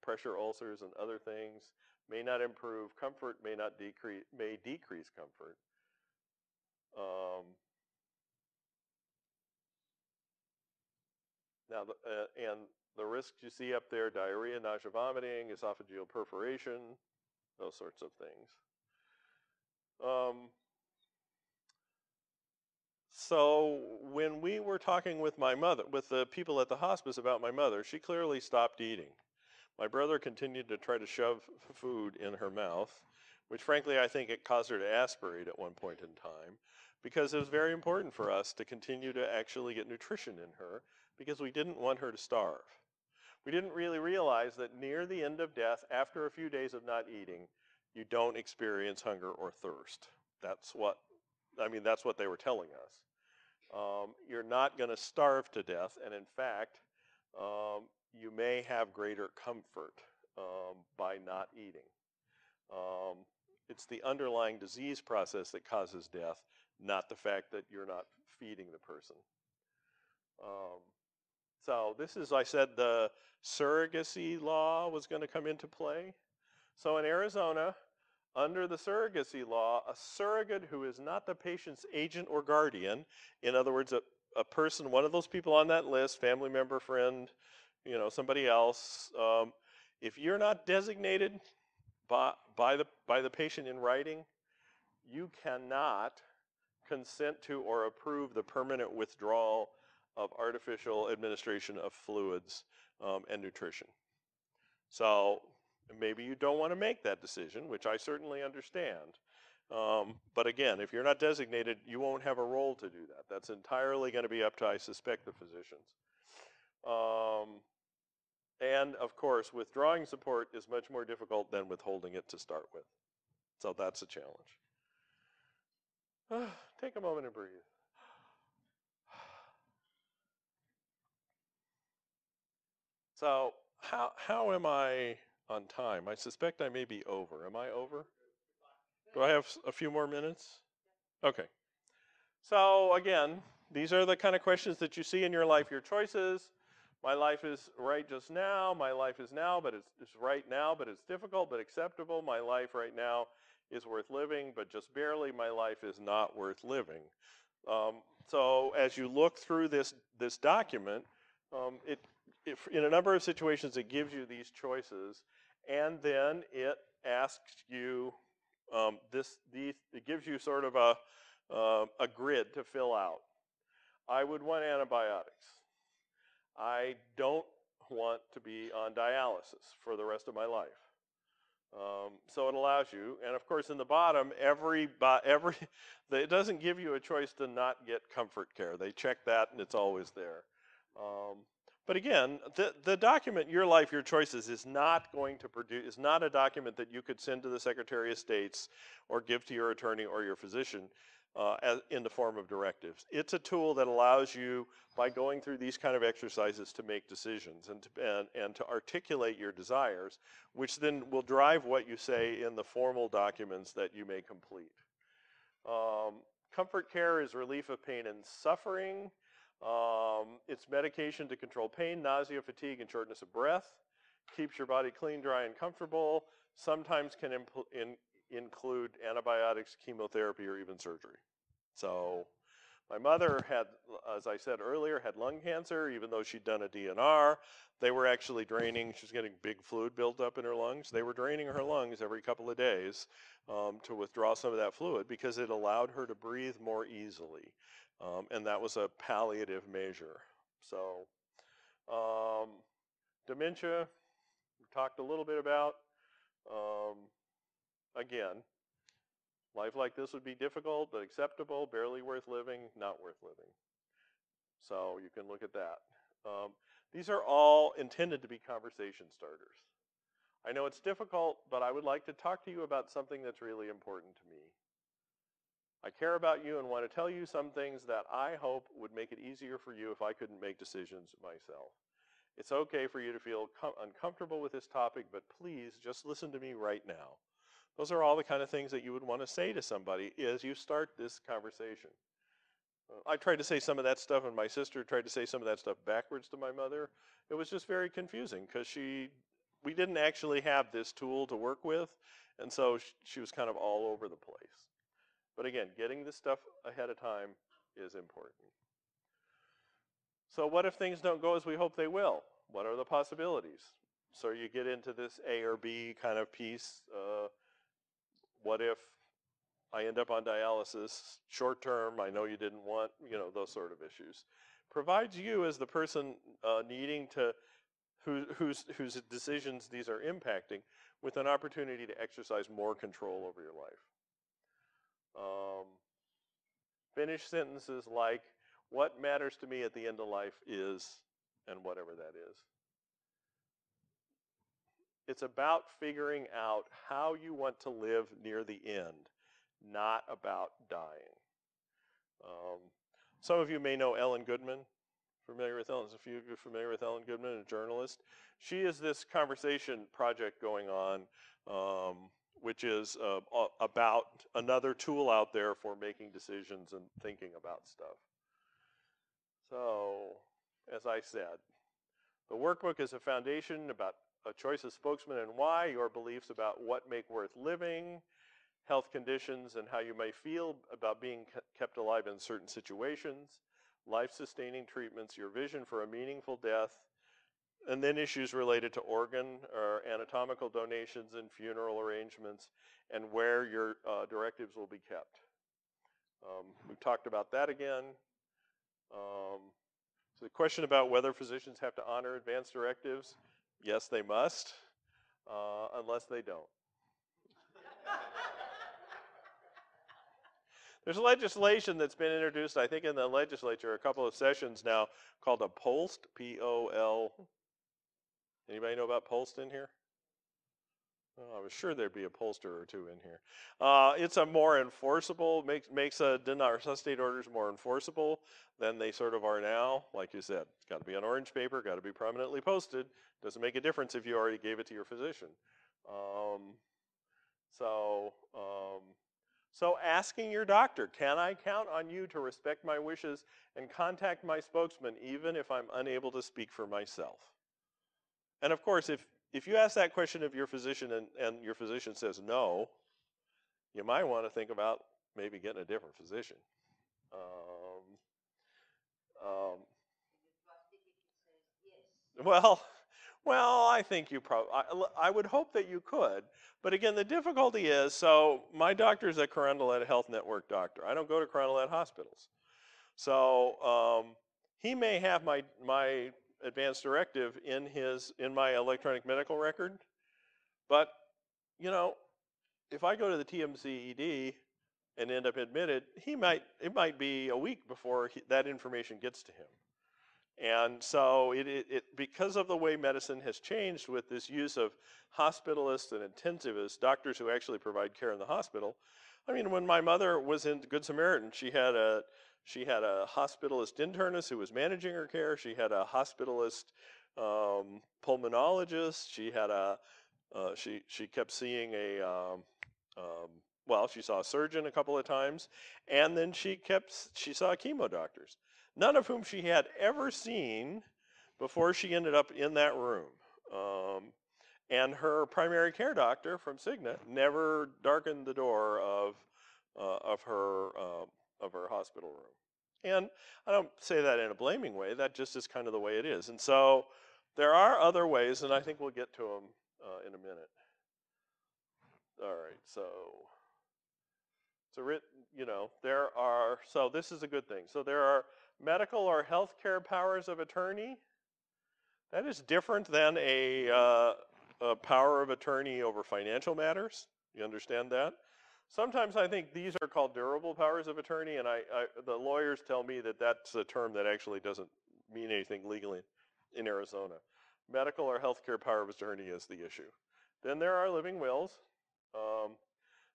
pressure ulcers and other things. May not improve comfort, may decrease comfort. Now, and the risks you see up there: diarrhea, nausea, vomiting, esophageal perforation, those sorts of things. So when we were talking with my mother, with the people at the hospice about my mother, she clearly stopped eating. My brother continued to try to shove food in her mouth, which frankly I think it caused her to aspirate at one point in time, because it was very important for us to continue to actually get nutrition in her, because we didn't want her to starve. We didn't really realize that near the end of death, after a few days of not eating, you don't experience hunger or thirst. That's what they were telling us. You're not going to starve to death, and in fact, you may have greater comfort by not eating. It's the underlying disease process that causes death, not the fact that you're not feeding the person. So this is, I said, the surrogacy law was going to come into play. So in Arizona, under the surrogacy law, a surrogate who is not the patient's agent or guardian, in other words, a person, one of those people on that list, family member, friend, somebody else, if you're not designated by the patient in writing, you cannot consent to or approve the permanent withdrawal of artificial administration of fluids and nutrition. So maybe you don't want to make that decision, which I certainly understand. But again, if you're not designated, you won't have a role to do that. That's entirely going to be up to, I suspect, the physicians. And of course, withdrawing support is much more difficult than withholding it to start with. So that's a challenge. Take a moment and breathe. So how am I on time? I suspect I may be over. Am I over? Do I have a few more minutes? Okay. So again, these are the kind of questions that you see in your life, your choices. My life is right just now. My life is now, but it's right now, but it's difficult, but acceptable. My life right now is worth living, but just barely. My life is not worth living. So as you look through this document, in a number of situations, it gives you these choices, and then it asks you it gives you sort of a grid to fill out. I would want antibiotics. I don't want to be on dialysis for the rest of my life. So it allows you, and of course in the bottom, it doesn't give you a choice to not get comfort care. They check that and it's always there. But again, the document, Your Life, Your Choices, is not a document that you could send to the Secretary of State's or give to your attorney or your physician in the form of directives. It's a tool that allows you, by going through these kind of exercises, to make decisions and to articulate your desires, which then will drive what you say in the formal documents that you may complete. Comfort care is relief of pain and suffering. It's medication to control pain, nausea, fatigue, and shortness of breath. Keeps your body clean, dry, and comfortable. Sometimes can include antibiotics, chemotherapy, or even surgery. So, My mother had, as I said earlier, had lung cancer, even though she'd done a DNR. They were actually draining, she was getting big fluid built up in her lungs. They were draining her lungs every couple of days to withdraw some of that fluid because it allowed her to breathe more easily. And that was a palliative measure. So, dementia, we talked a little bit about. Again, life like this would be difficult, but acceptable, barely worth living, not worth living. So you can look at that. These are all intended to be conversation starters. I know it's difficult, but I would like to talk to you about something that's really important to me. I care about you and want to tell you some things that I hope would make it easier for you if I couldn't make decisions myself. It's okay for you to feel uncomfortable with this topic, but please just listen to me right now. Those are all the kind of things that you would want to say to somebody as you start this conversation. I tried to say some of that stuff, and my sister tried to say some of that stuff backwards to my mother. It was just very confusing because we didn't actually have this tool to work with, and so she was kind of all over the place. But again, getting this stuff ahead of time is important. So what if things don't go as we hope they will? What are the possibilities? So you get into this A or B kind of piece. What if I end up on dialysis short term? I know you didn't want, those sort of issues. Provides you as the person needing to, whose decisions these are impacting, with an opportunity to exercise more control over your life. Finish sentences like, what matters to me at the end of life is, and whatever that is. It's about figuring out how you want to live near the end, not about dying. Some of you may know Ellen Goodman. Familiar with Ellen? A few of you familiar with Ellen Goodman, a journalist. She has this conversation project going on, which is about another tool out there for making decisions and thinking about stuff. So, as I said, the workbook is a foundation about a choice of spokesman and why, your beliefs about what make worth living, health conditions and how you may feel about being kept alive in certain situations, life-sustaining treatments, your vision for a meaningful death, and then issues related to organ or anatomical donations and funeral arrangements, and where your directives will be kept. We've talked about that again. So the question about whether physicians have to honor advance directives, yes, they must, unless they don't. There's legislation that's been introduced, I think, in the legislature a couple of sessions now called a POLST, P-O-L. Anybody know about POLST in here? Oh, I was sure there'd be a pollster or two in here. It's a more enforceable, makes resuscitate orders more enforceable than they sort of are now. Like you said, it's got to be on orange paper, got to be prominently posted. Doesn't make a difference if you already gave it to your physician. So asking your doctor, can I count on you to respect my wishes and contact my spokesman even if I'm unable to speak for myself? And of course, if you ask that question of your physician and your physician says no, you might want to think about maybe getting a different physician. Well, I think you probably, I would hope that you could. But again, the difficulty is, so my doctor is a Carondelet Health Network doctor. I don't go to Carondelet hospitals. So he may have my advance directive in my electronic medical record, but if I go to the TMCED and end up admitted, it might be a week before that information gets to him. And so because of the way medicine has changed with this use of hospitalists and intensivists, doctors who actually provide care in the hospital. I mean, when my mother was in Good Samaritan, she had a hospitalist internist who was managing her care. She had a hospitalist pulmonologist. She had she kept seeing she saw a surgeon a couple of times, and then she saw chemo doctors, none of whom she had ever seen before she ended up in that room. And her primary care doctor from Cigna never darkened the door of her hospital room. And I don't say that in a blaming way. That just is kind of the way it is. And so there are other ways, and I think we'll get to them in a minute. All right, so this is a good thing. So there are medical or healthcare powers of attorney. That is different than a power of attorney over financial matters. You understand that? Sometimes I think these are called durable powers of attorney, and the lawyers tell me that that's a term that actually doesn't mean anything legally in Arizona. Medical or healthcare power of attorney is the issue. Then there are living wills.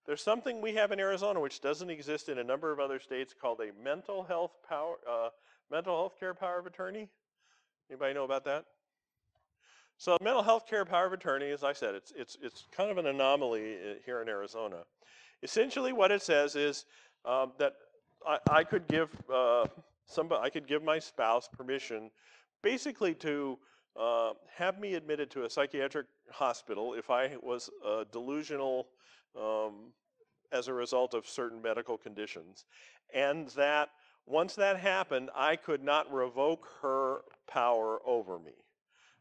There's something we have in Arizona which doesn't exist in a number of other states called a mental health care power of attorney. Anybody know about that? So mental health care power of attorney, as I said, it's kind of an anomaly here in Arizona. Essentially, what it says is that I could give my spouse permission, basically to have me admitted to a psychiatric hospital if I was delusional as a result of certain medical conditions, and that once that happened, I could not revoke her power over me.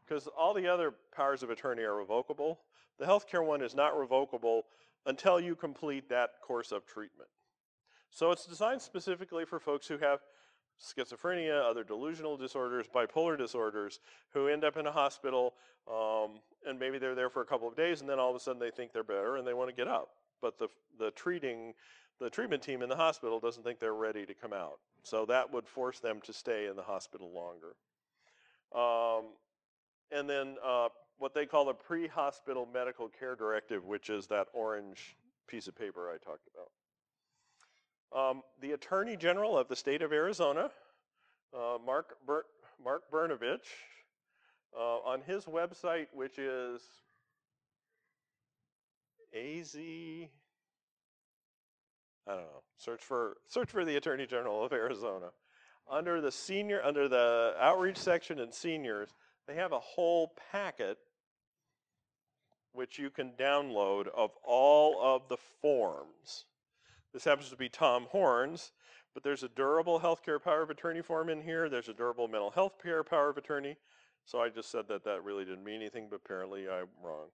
Because all the other powers of attorney are revocable. The healthcare one is not revocable until you complete that course of treatment. So it's designed specifically for folks who have schizophrenia, other delusional disorders, bipolar disorders, who end up in a hospital, and maybe they're there for a couple of days, and then all of a sudden they think they're better and they want to get out. But the treatment team in the hospital doesn't think they're ready to come out. So that would force them to stay in the hospital longer. And then what they call the pre-hospital medical care directive, which is that orange piece of paper I talked about. The Attorney General of the state of Arizona, Mark Brnovich, on his website, which is I don't know, search for the Attorney General of Arizona. Under the outreach section and seniors, they have a whole packet which you can download of all of the forms. This happens to be Tom Horn's, but there's a durable healthcare power of attorney form in here. There's a durable mental health care power of attorney. So I just said that really didn't mean anything, but apparently I'm wrong.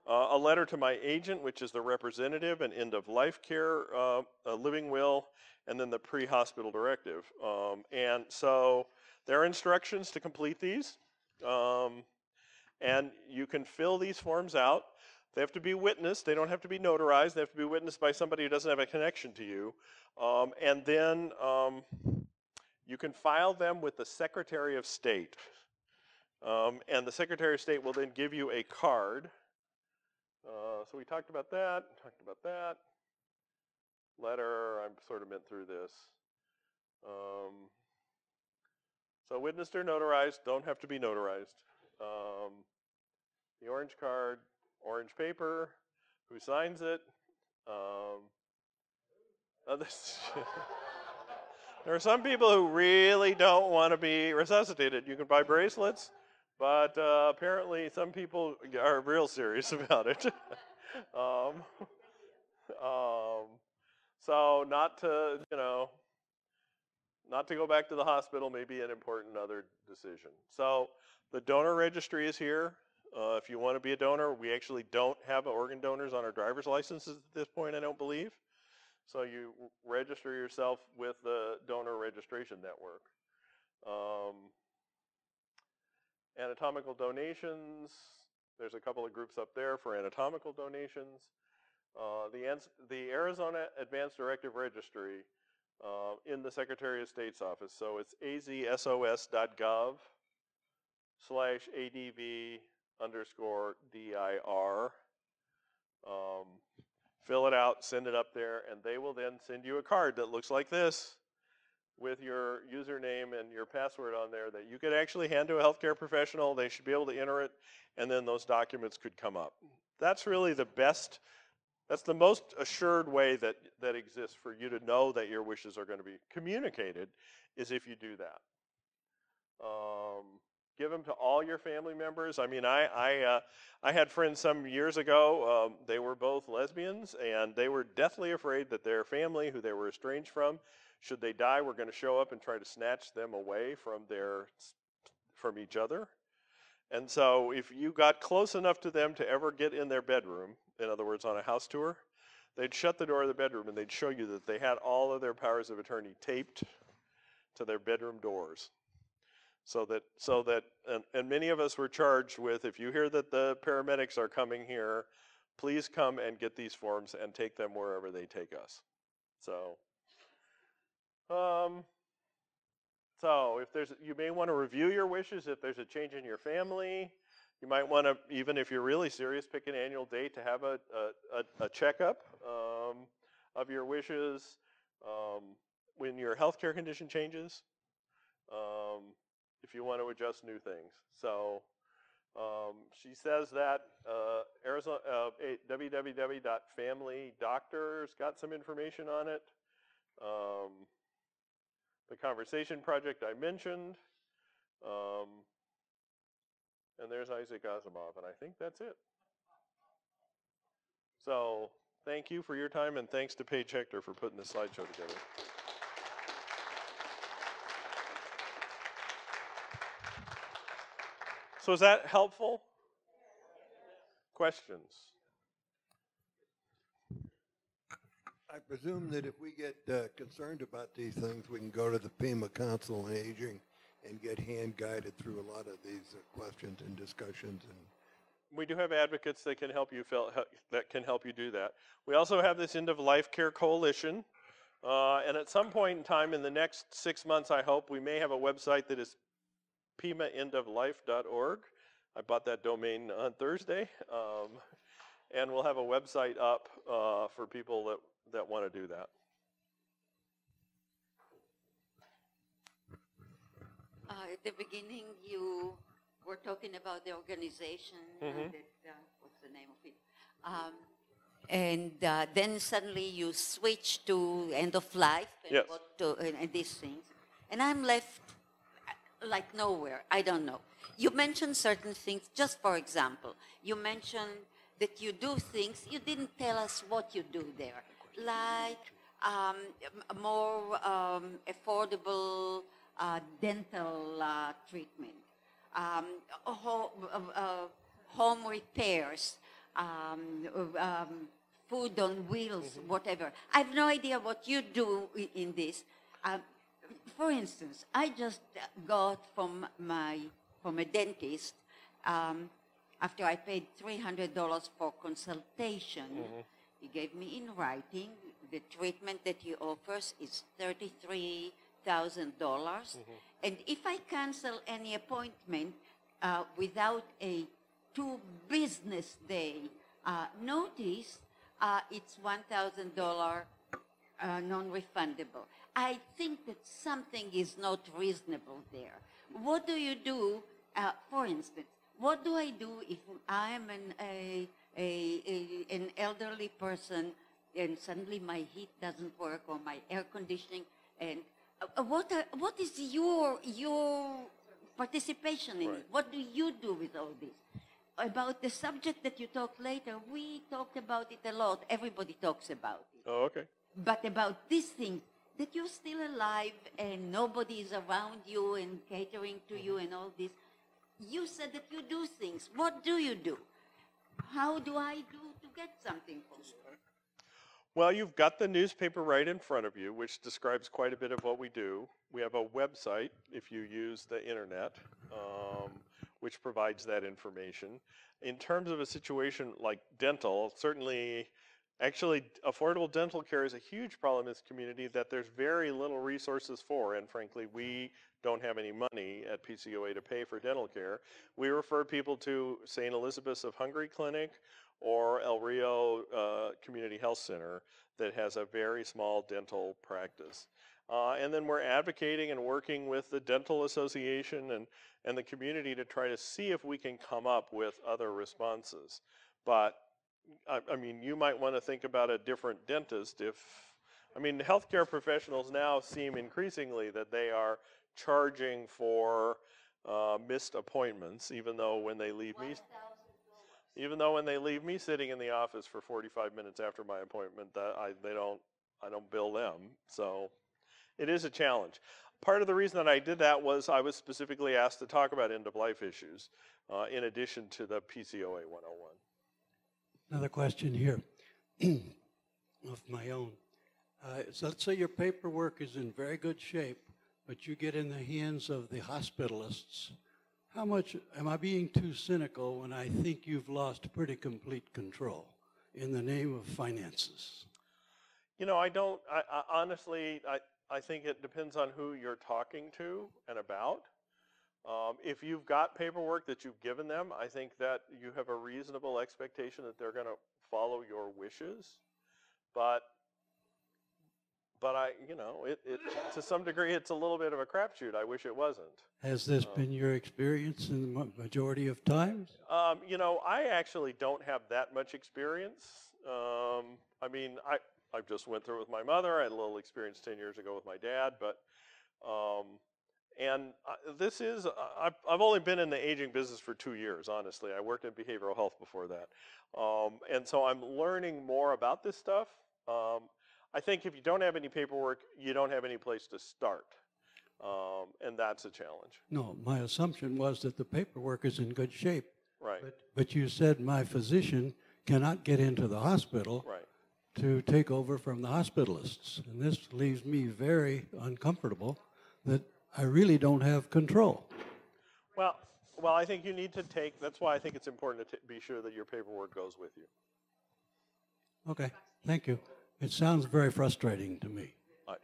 A letter to my agent, which is the representative, and end-of-life care, a living will, and then the pre-hospital directive. And so there are instructions to complete these. And you can fill these forms out. They have to be witnessed. They don't have to be notarized. They have to be witnessed by somebody who doesn't have a connection to you. And then you can file them with the Secretary of State. And the Secretary of State will then give you a card. So we talked about that. Letter, I sort of been through this. So witnessed or notarized, don't have to be notarized. The orange card, orange paper, who signs it? There are some people who really don't want to be resuscitated. You can buy bracelets, but apparently some people are real serious about it. So not to go back to the hospital may be an important other decision. So the donor registry is here. If you want to be a donor, we actually don't have organ donors on our driver's licenses at this point, I don't believe. So you register yourself with the donor registration network. Anatomical donations, there's a couple of groups up there for anatomical donations. The Arizona Advanced Directive Registry in the Secretary of State's office. So it's azsos.gov/adv_dir. Fill it out, send it up there, and they will then send you a card that looks like this with your username and your password on there that you could actually hand to a healthcare professional. They should be able to enter it, and then those documents could come up. That's really the best. That's the most assured way that exists for you to know that your wishes are going to be communicated, is if you do that. Give them to all your family members. I mean, I had friends some years ago. They were both lesbians, and they were deathly afraid that their family, who they were estranged from, Should they die, we're going to show up and try to snatch them away from each other. And so if you got close enough to them to ever get in their bedroom, in other words, on a house tour, they'd shut the door of the bedroom and they'd show you that they had all of their powers of attorney taped to their bedroom doors. So that, and many of us were charged with, if you hear that the paramedics are coming here, please come and get these forms and take them wherever they take us. So, if you may want to review your wishes if there's a change in your family. You might want to, even if you're really serious, pick an annual date to have a checkup of your wishes when your healthcare condition changes. If you want to adjust new things. So she says that Arizona www.familydoctors got some information on it. The Conversation Project I mentioned. And there's Isaac Asimov, and I think that's it. So thank you for your time, and thanks to Paige Hector for putting this slideshow together. So is that helpful? Questions? I presume that if we get concerned about these things, we can go to the Pima Council on Aging and get hand-guided through a lot of these questions and discussions. And we do have advocates that can help you do that. We also have this End of Life Care Coalition, and at some point in time in the next 6 months, I hope, we may have a website that is pimaendoflife.org. I bought that domain on Thursday, and we'll have a website up for people that want to do that. At the beginning, you were talking about the organization. Mm-hmm. What's the name of it? Then suddenly you switch to end of life and, yes. and these things. And I'm left like nowhere. I don't know. You mentioned certain things. Just for example, you mentioned that you do things. You didn't tell us what you do there. Like more affordable dental treatment, home repairs, food on wheels, mm-hmm. whatever. I have no idea what you do in this. For instance, I just got from a dentist after I paid $300 for consultation. Mm-hmm. He gave me in writing the treatment that he offers is $33,000. Mm-hmm. And if I cancel any appointment without a 2 business day notice, it's $1,000 non-refundable. I think that something is not reasonable there. What do you do, for instance, what do I do if I am an elderly person and suddenly my heat doesn't work or my air conditioning, and what is your participation in right. it? What do you do with all this? About the subject that you talked later, we talked about it a lot. Everybody talks about it. Oh, okay. But about this thing, that you're still alive and nobody is around you and catering to mm-hmm. you and all this, you said that you do things. What do you do? How do I do to get something from you? Well, you've got the newspaper right in front of you, which describes quite a bit of what we do. We have a website, if you use the internet, which provides that information. In terms of a situation like dental, certainly, actually, affordable dental care is a huge problem in this community that there's very little resources for, and frankly, we don't have any money at PCOA to pay for dental care. We refer people to St. Elizabeth's of Hungary Clinic or El Rio Community Health Center that has a very small dental practice. And then we're advocating and working with the Dental Association and the community to try to see if we can come up with other responses. But, I mean, you might want to think about a different dentist healthcare professionals now seem increasingly that they are charging for missed appointments, even though when they leave me sitting in the office for 45 minutes after my appointment, I don't bill them. So, It is a challenge. Part of the reason that I did that was I was specifically asked to talk about end-of-life issues in addition to the PCOA 101. Another question here of my own. So let's say your paperwork is in very good shape, but you get in the hands of the hospitalists. How much, am I being too cynical when I think you've lost pretty complete control in the name of finances? You know, I honestly, I think it depends on who you're talking to and about. If you've got paperwork that you've given them, I think that you have a reasonable expectation that they're going to follow your wishes. But you know, to some degree, it's a little bit of a crapshoot. I wish it wasn't. Has this been your experience in the majority of times? You know, I actually don't have that much experience. I mean, I just went through it with my mother. I had a little experience 10 years ago with my dad, but this is, I've only been in the aging business for 2 years, honestly. I worked in behavioral health before that. And so I'm learning more about this stuff. I think if you don't have any paperwork, you don't have any place to start. And that's a challenge. No, my assumption was that the paperwork is in good shape. Right. But you said my physician cannot get into the hospital Right. to take over from the hospitalists. And this leaves me very uncomfortable that I really don't have control. Well, I think you need to take, that's why I think it's important to be sure that your paperwork goes with you. Okay, thank you. It sounds very frustrating to me. Right.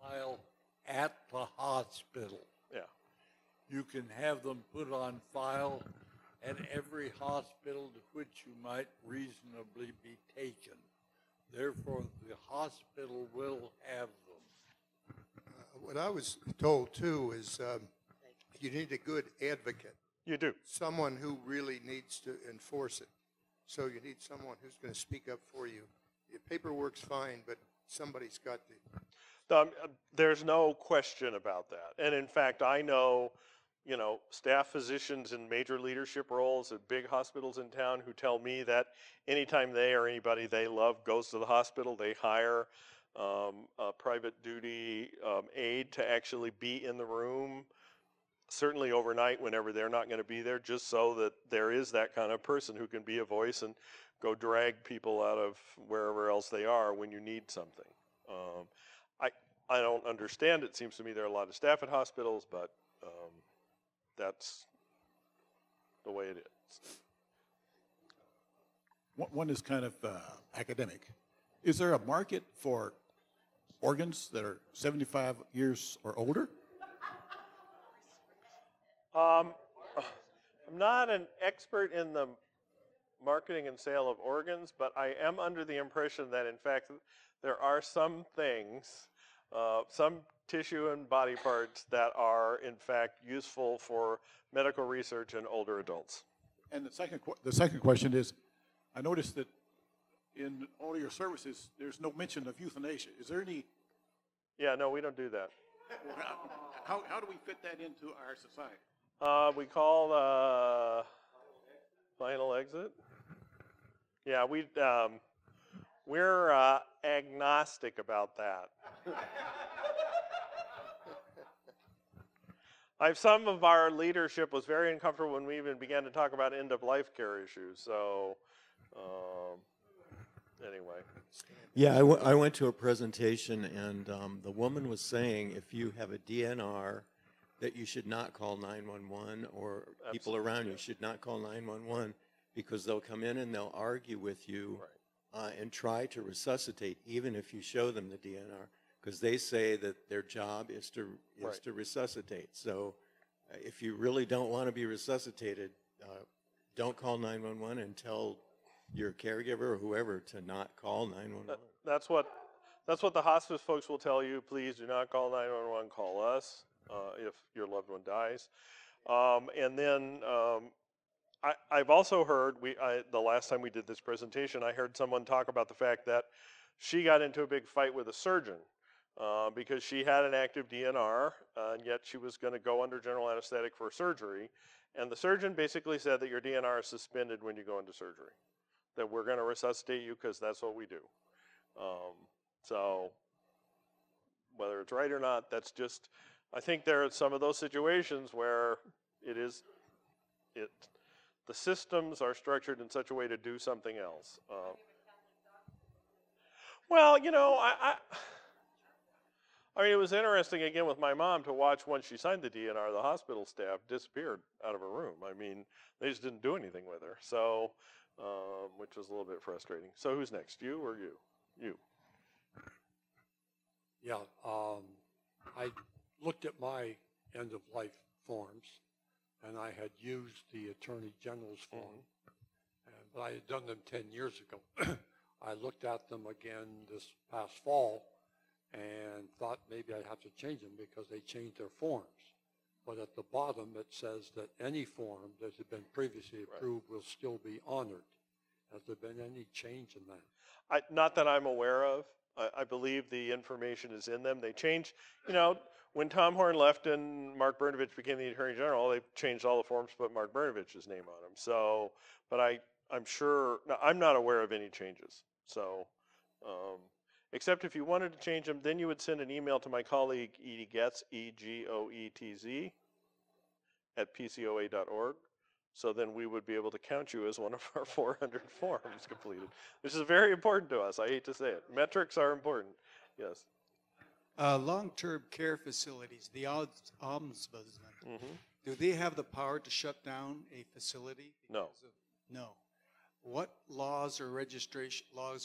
File at the hospital. Yeah. You can have them put on file at every hospital to which you might reasonably be taken. Therefore, the hospital will have them. What I was told too is you need a good advocate. You do. Someone who really needs to enforce it. So you need someone who's going to speak up for you. Your paperwork's fine, but somebody's got to. There's no question about that. And in fact, I know, you know, staff physicians in major leadership roles at big hospitals in town who tell me that anytime they or anybody they love goes to the hospital, they hire a private duty aide to actually be in the room, certainly overnight whenever they're not going to be there, just so that there is that kind of person who can be a voice and go drag people out of wherever else they are when you need something. I don't understand. It seems to me there are a lot of staff at hospitals, but that's the way it is. One is kind of academic. Is there a market for organs that are 75 years or older? I'm not an expert in the marketing and sale of organs, but I am under the impression that, in fact, there are some things, some tissue and body parts that are, in fact, useful for medical research in older adults. And the second question is, I noticed that in all of your services, there's no mention of euthanasia. Is there any? Yeah, no, we don't do that. How do we fit that into our society? We call final exit. Yeah, we're agnostic about that. Some of our leadership was very uncomfortable when we even began to talk about end-of-life care issues. So, anyway. Yeah, I went to a presentation, and the woman was saying if you have a DNR, that you should not call 911, or people around you should not call 911, because they'll come in and they'll argue with you and try to resuscitate, even if you show them the DNR, because they say that their job is to resuscitate. So if you really don't want to be resuscitated, don't call 911 and tell your caregiver or whoever to not call 911. That's what the hospice folks will tell you. Please do not call 911. Call us if your loved one dies. And then I've also heard, the last time we did this presentation, I heard someone talk about the fact that she got into a big fight with a surgeon because she had an active DNR, and yet she was going to go under general anesthetic for surgery. And the surgeon basically said that your DNR is suspended when you go into surgery. that we're going to resuscitate you because that's what we do. So whether it's right or not, that's just, I think there are some of those situations where the systems are structured in such a way to do something else. Well, you know, I mean, it was interesting, again, with my mom to watch once she signed the DNR, the hospital staff disappeared out of her room. I mean, they just didn't do anything with her, so, which was a little bit frustrating. So who's next, you or you? You. Yeah, I looked at my end-of-life forms, and I had used the Attorney General's form, but I had done them 10 years ago. I looked at them again this past fall and thought maybe I'd have to change them because they changed their forms. But at the bottom, it says that any form that had been previously approved will still be honored. Has there been any change in that? Not that I'm aware of. I believe the information is in them. They changed, you know, when Tom Horn left and Mark Brnovich became the Attorney General, they changed all the forms to put Mark Brnovich's name on them. So, but I'm sure, no, I'm not aware of any changes. So, except if you wanted to change them, then you would send an email to my colleague Edie Goetz, EGOETZ, at PCOA.org. So then we would be able to count you as one of our 400 forms completed. This is very important to us. I hate to say it. Metrics are important. Yes. Long-term care facilities, the ombudsman, do they have the power to shut down a facility? No. No. What laws or registration laws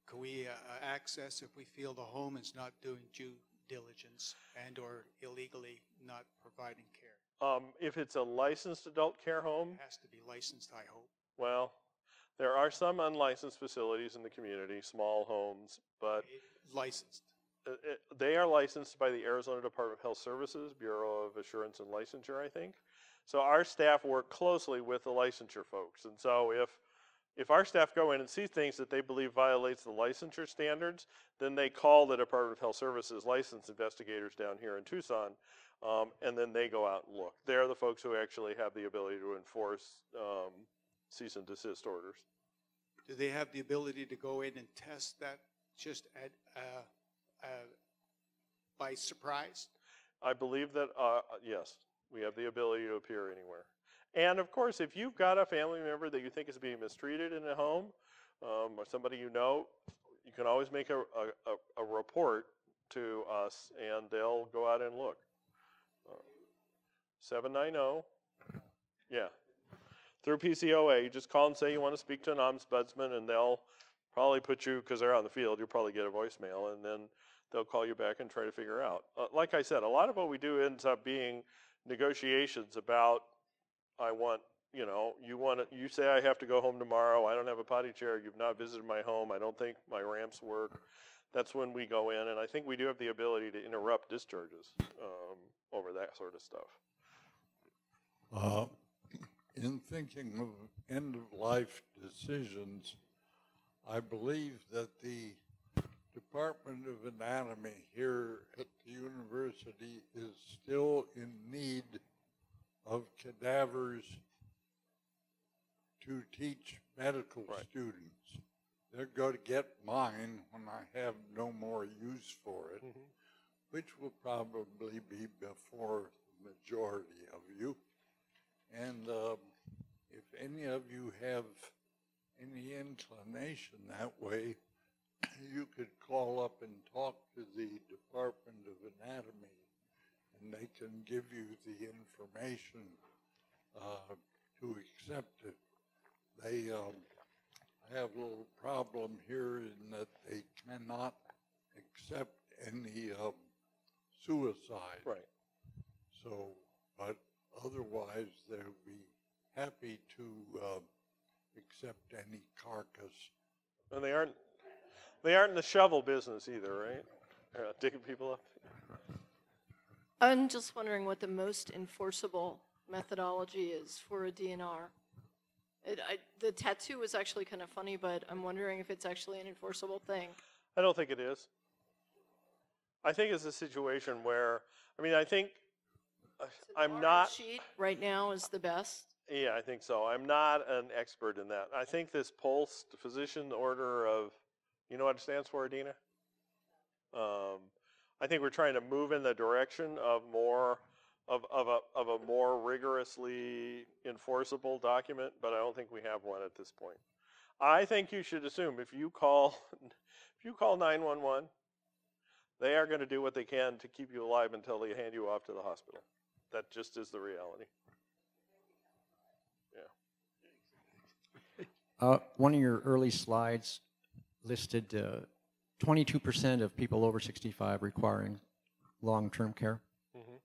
can we access if we feel the home is not doing due diligence and or illegally not providing care? If it's a licensed adult care home, It has to be licensed, I hope. well, there are some unlicensed facilities in the community, small homes, but Licensed. They are licensed by the Arizona Department of Health Services, Bureau of Assurance and Licensure, I think. So our staff work closely with the licensure folks. And so if our staff go in and see things that they believe violates the licensure standards, then they call the Department of Health Services licensed investigators down here in Tucson, and then they go out and look. They're the folks who actually have the ability to enforce cease and desist orders. Do they have the ability to go in and test that just by surprise? I believe that, yes, we have the ability to appear anywhere. And of course, if you've got a family member that you think is being mistreated in a home, or somebody you know, you can always make a report to us and they'll go out and look. 790, yeah. Through PCOA, you just call and say you want to speak to an ombudsman and they'll probably put you, because they're out in the field, you'll probably get a voicemail and then they'll call you back and try to figure out. Like I said, a lot of what we do ends up being negotiations about, I want, you know, you say I have to go home tomorrow, I don't have a potty chair, you've not visited my home, I don't think my ramps work. That's when we go in, and I think we do have the ability to interrupt discharges over that sort of stuff. In thinking of end-of-life decisions, I believe that the Department of Anatomy here at the university is still in need of cadavers to teach medical students. They're going to get mine when I have no more use for it, which will probably be before the majority of you. And if any of you have any inclination that way, you could call up and talk to the Department of Anatomy, and they can give you the information to accept it. They have a little problem here in that they cannot accept any suicide. Right. So, but otherwise, they'll be happy to accept any carcass. And they aren't in the shovel business either, right? Digging people up. I'm just wondering what the most enforceable methodology is for a DNR. The tattoo was actually kind of funny, but I'm wondering if it's actually an enforceable thing. I don't think it is. I think it's a situation where, I mean, I think I'm not. Sheet right now is the best. Yeah, I think so. I'm not an expert in that. I think this POLST, Physician Order of, you know what it stands for, Adina? I think we're trying to move in the direction of more of a more rigorously enforceable document, but I don't think we have one at this point. I think you should assume if you call 911, they are going to do what they can to keep you alive until they hand you off to the hospital. That just is the reality. Yeah. One of your early slides listed 22% of people over 65 requiring long-term care. Mm-hmm.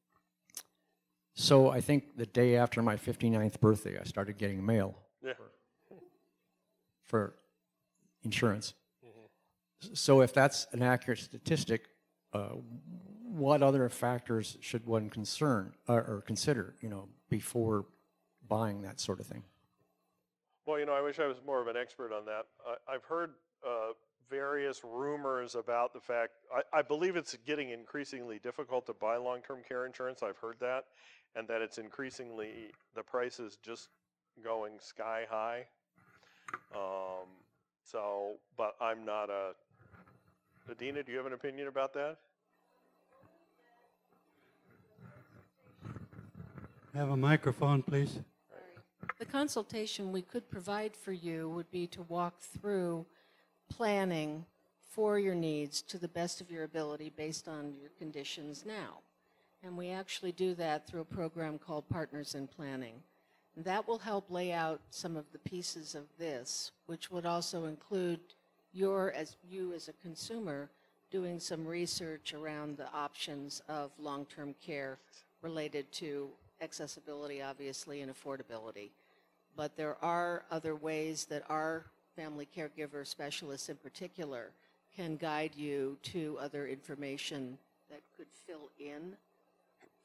So I think the day after my 59th birthday, I started getting mail for insurance. Mm-hmm. So if that's an accurate statistic, what other factors should one or consider, before buying that sort of thing? Well, I wish I was more of an expert on that. I've heard various rumors about the fact, I believe it's getting increasingly difficult to buy long-term care insurance. I've heard that, and that it's increasingly, the price is just going sky high. But I'm not Adina, do you have an opinion about that? Have a microphone, please. The consultation we could provide for you would be to walk through planning for your needs to the best of your ability based on your conditions now. And we actually do that through a program called Partners in Planning. And that will help lay out some of the pieces of this, which would also include you as a consumer doing some research around the options of long-term care related to accessibility, obviously, and affordability. But there are other ways that our family caregiver specialists in particular can guide you to other information that could fill in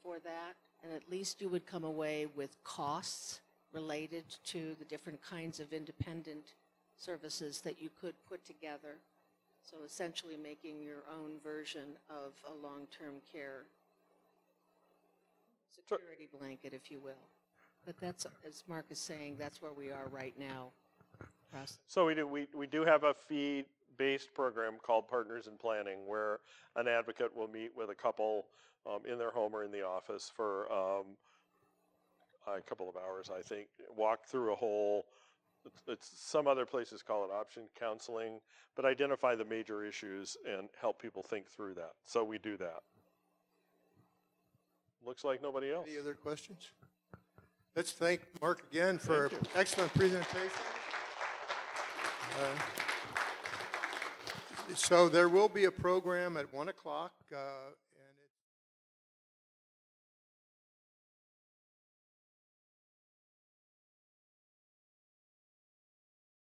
for that. And at least you would come away with costs related to the different kinds of independent services that you could put together. So essentially making your own version of a long-term care security blanket, if you will. But that's, as Mark is saying, that's where we are right now. So we do have a fee-based program called Partners in Planning, where an advocate will meet with a couple in their home or in the office for a couple of hours, I think, walk through a whole, some other places call it option counseling, but identify the major issues and help people think through that. So we do that. Looks like nobody else. Any other questions? Let's thank Mark again for an excellent presentation. So there will be a program at 1 o'clock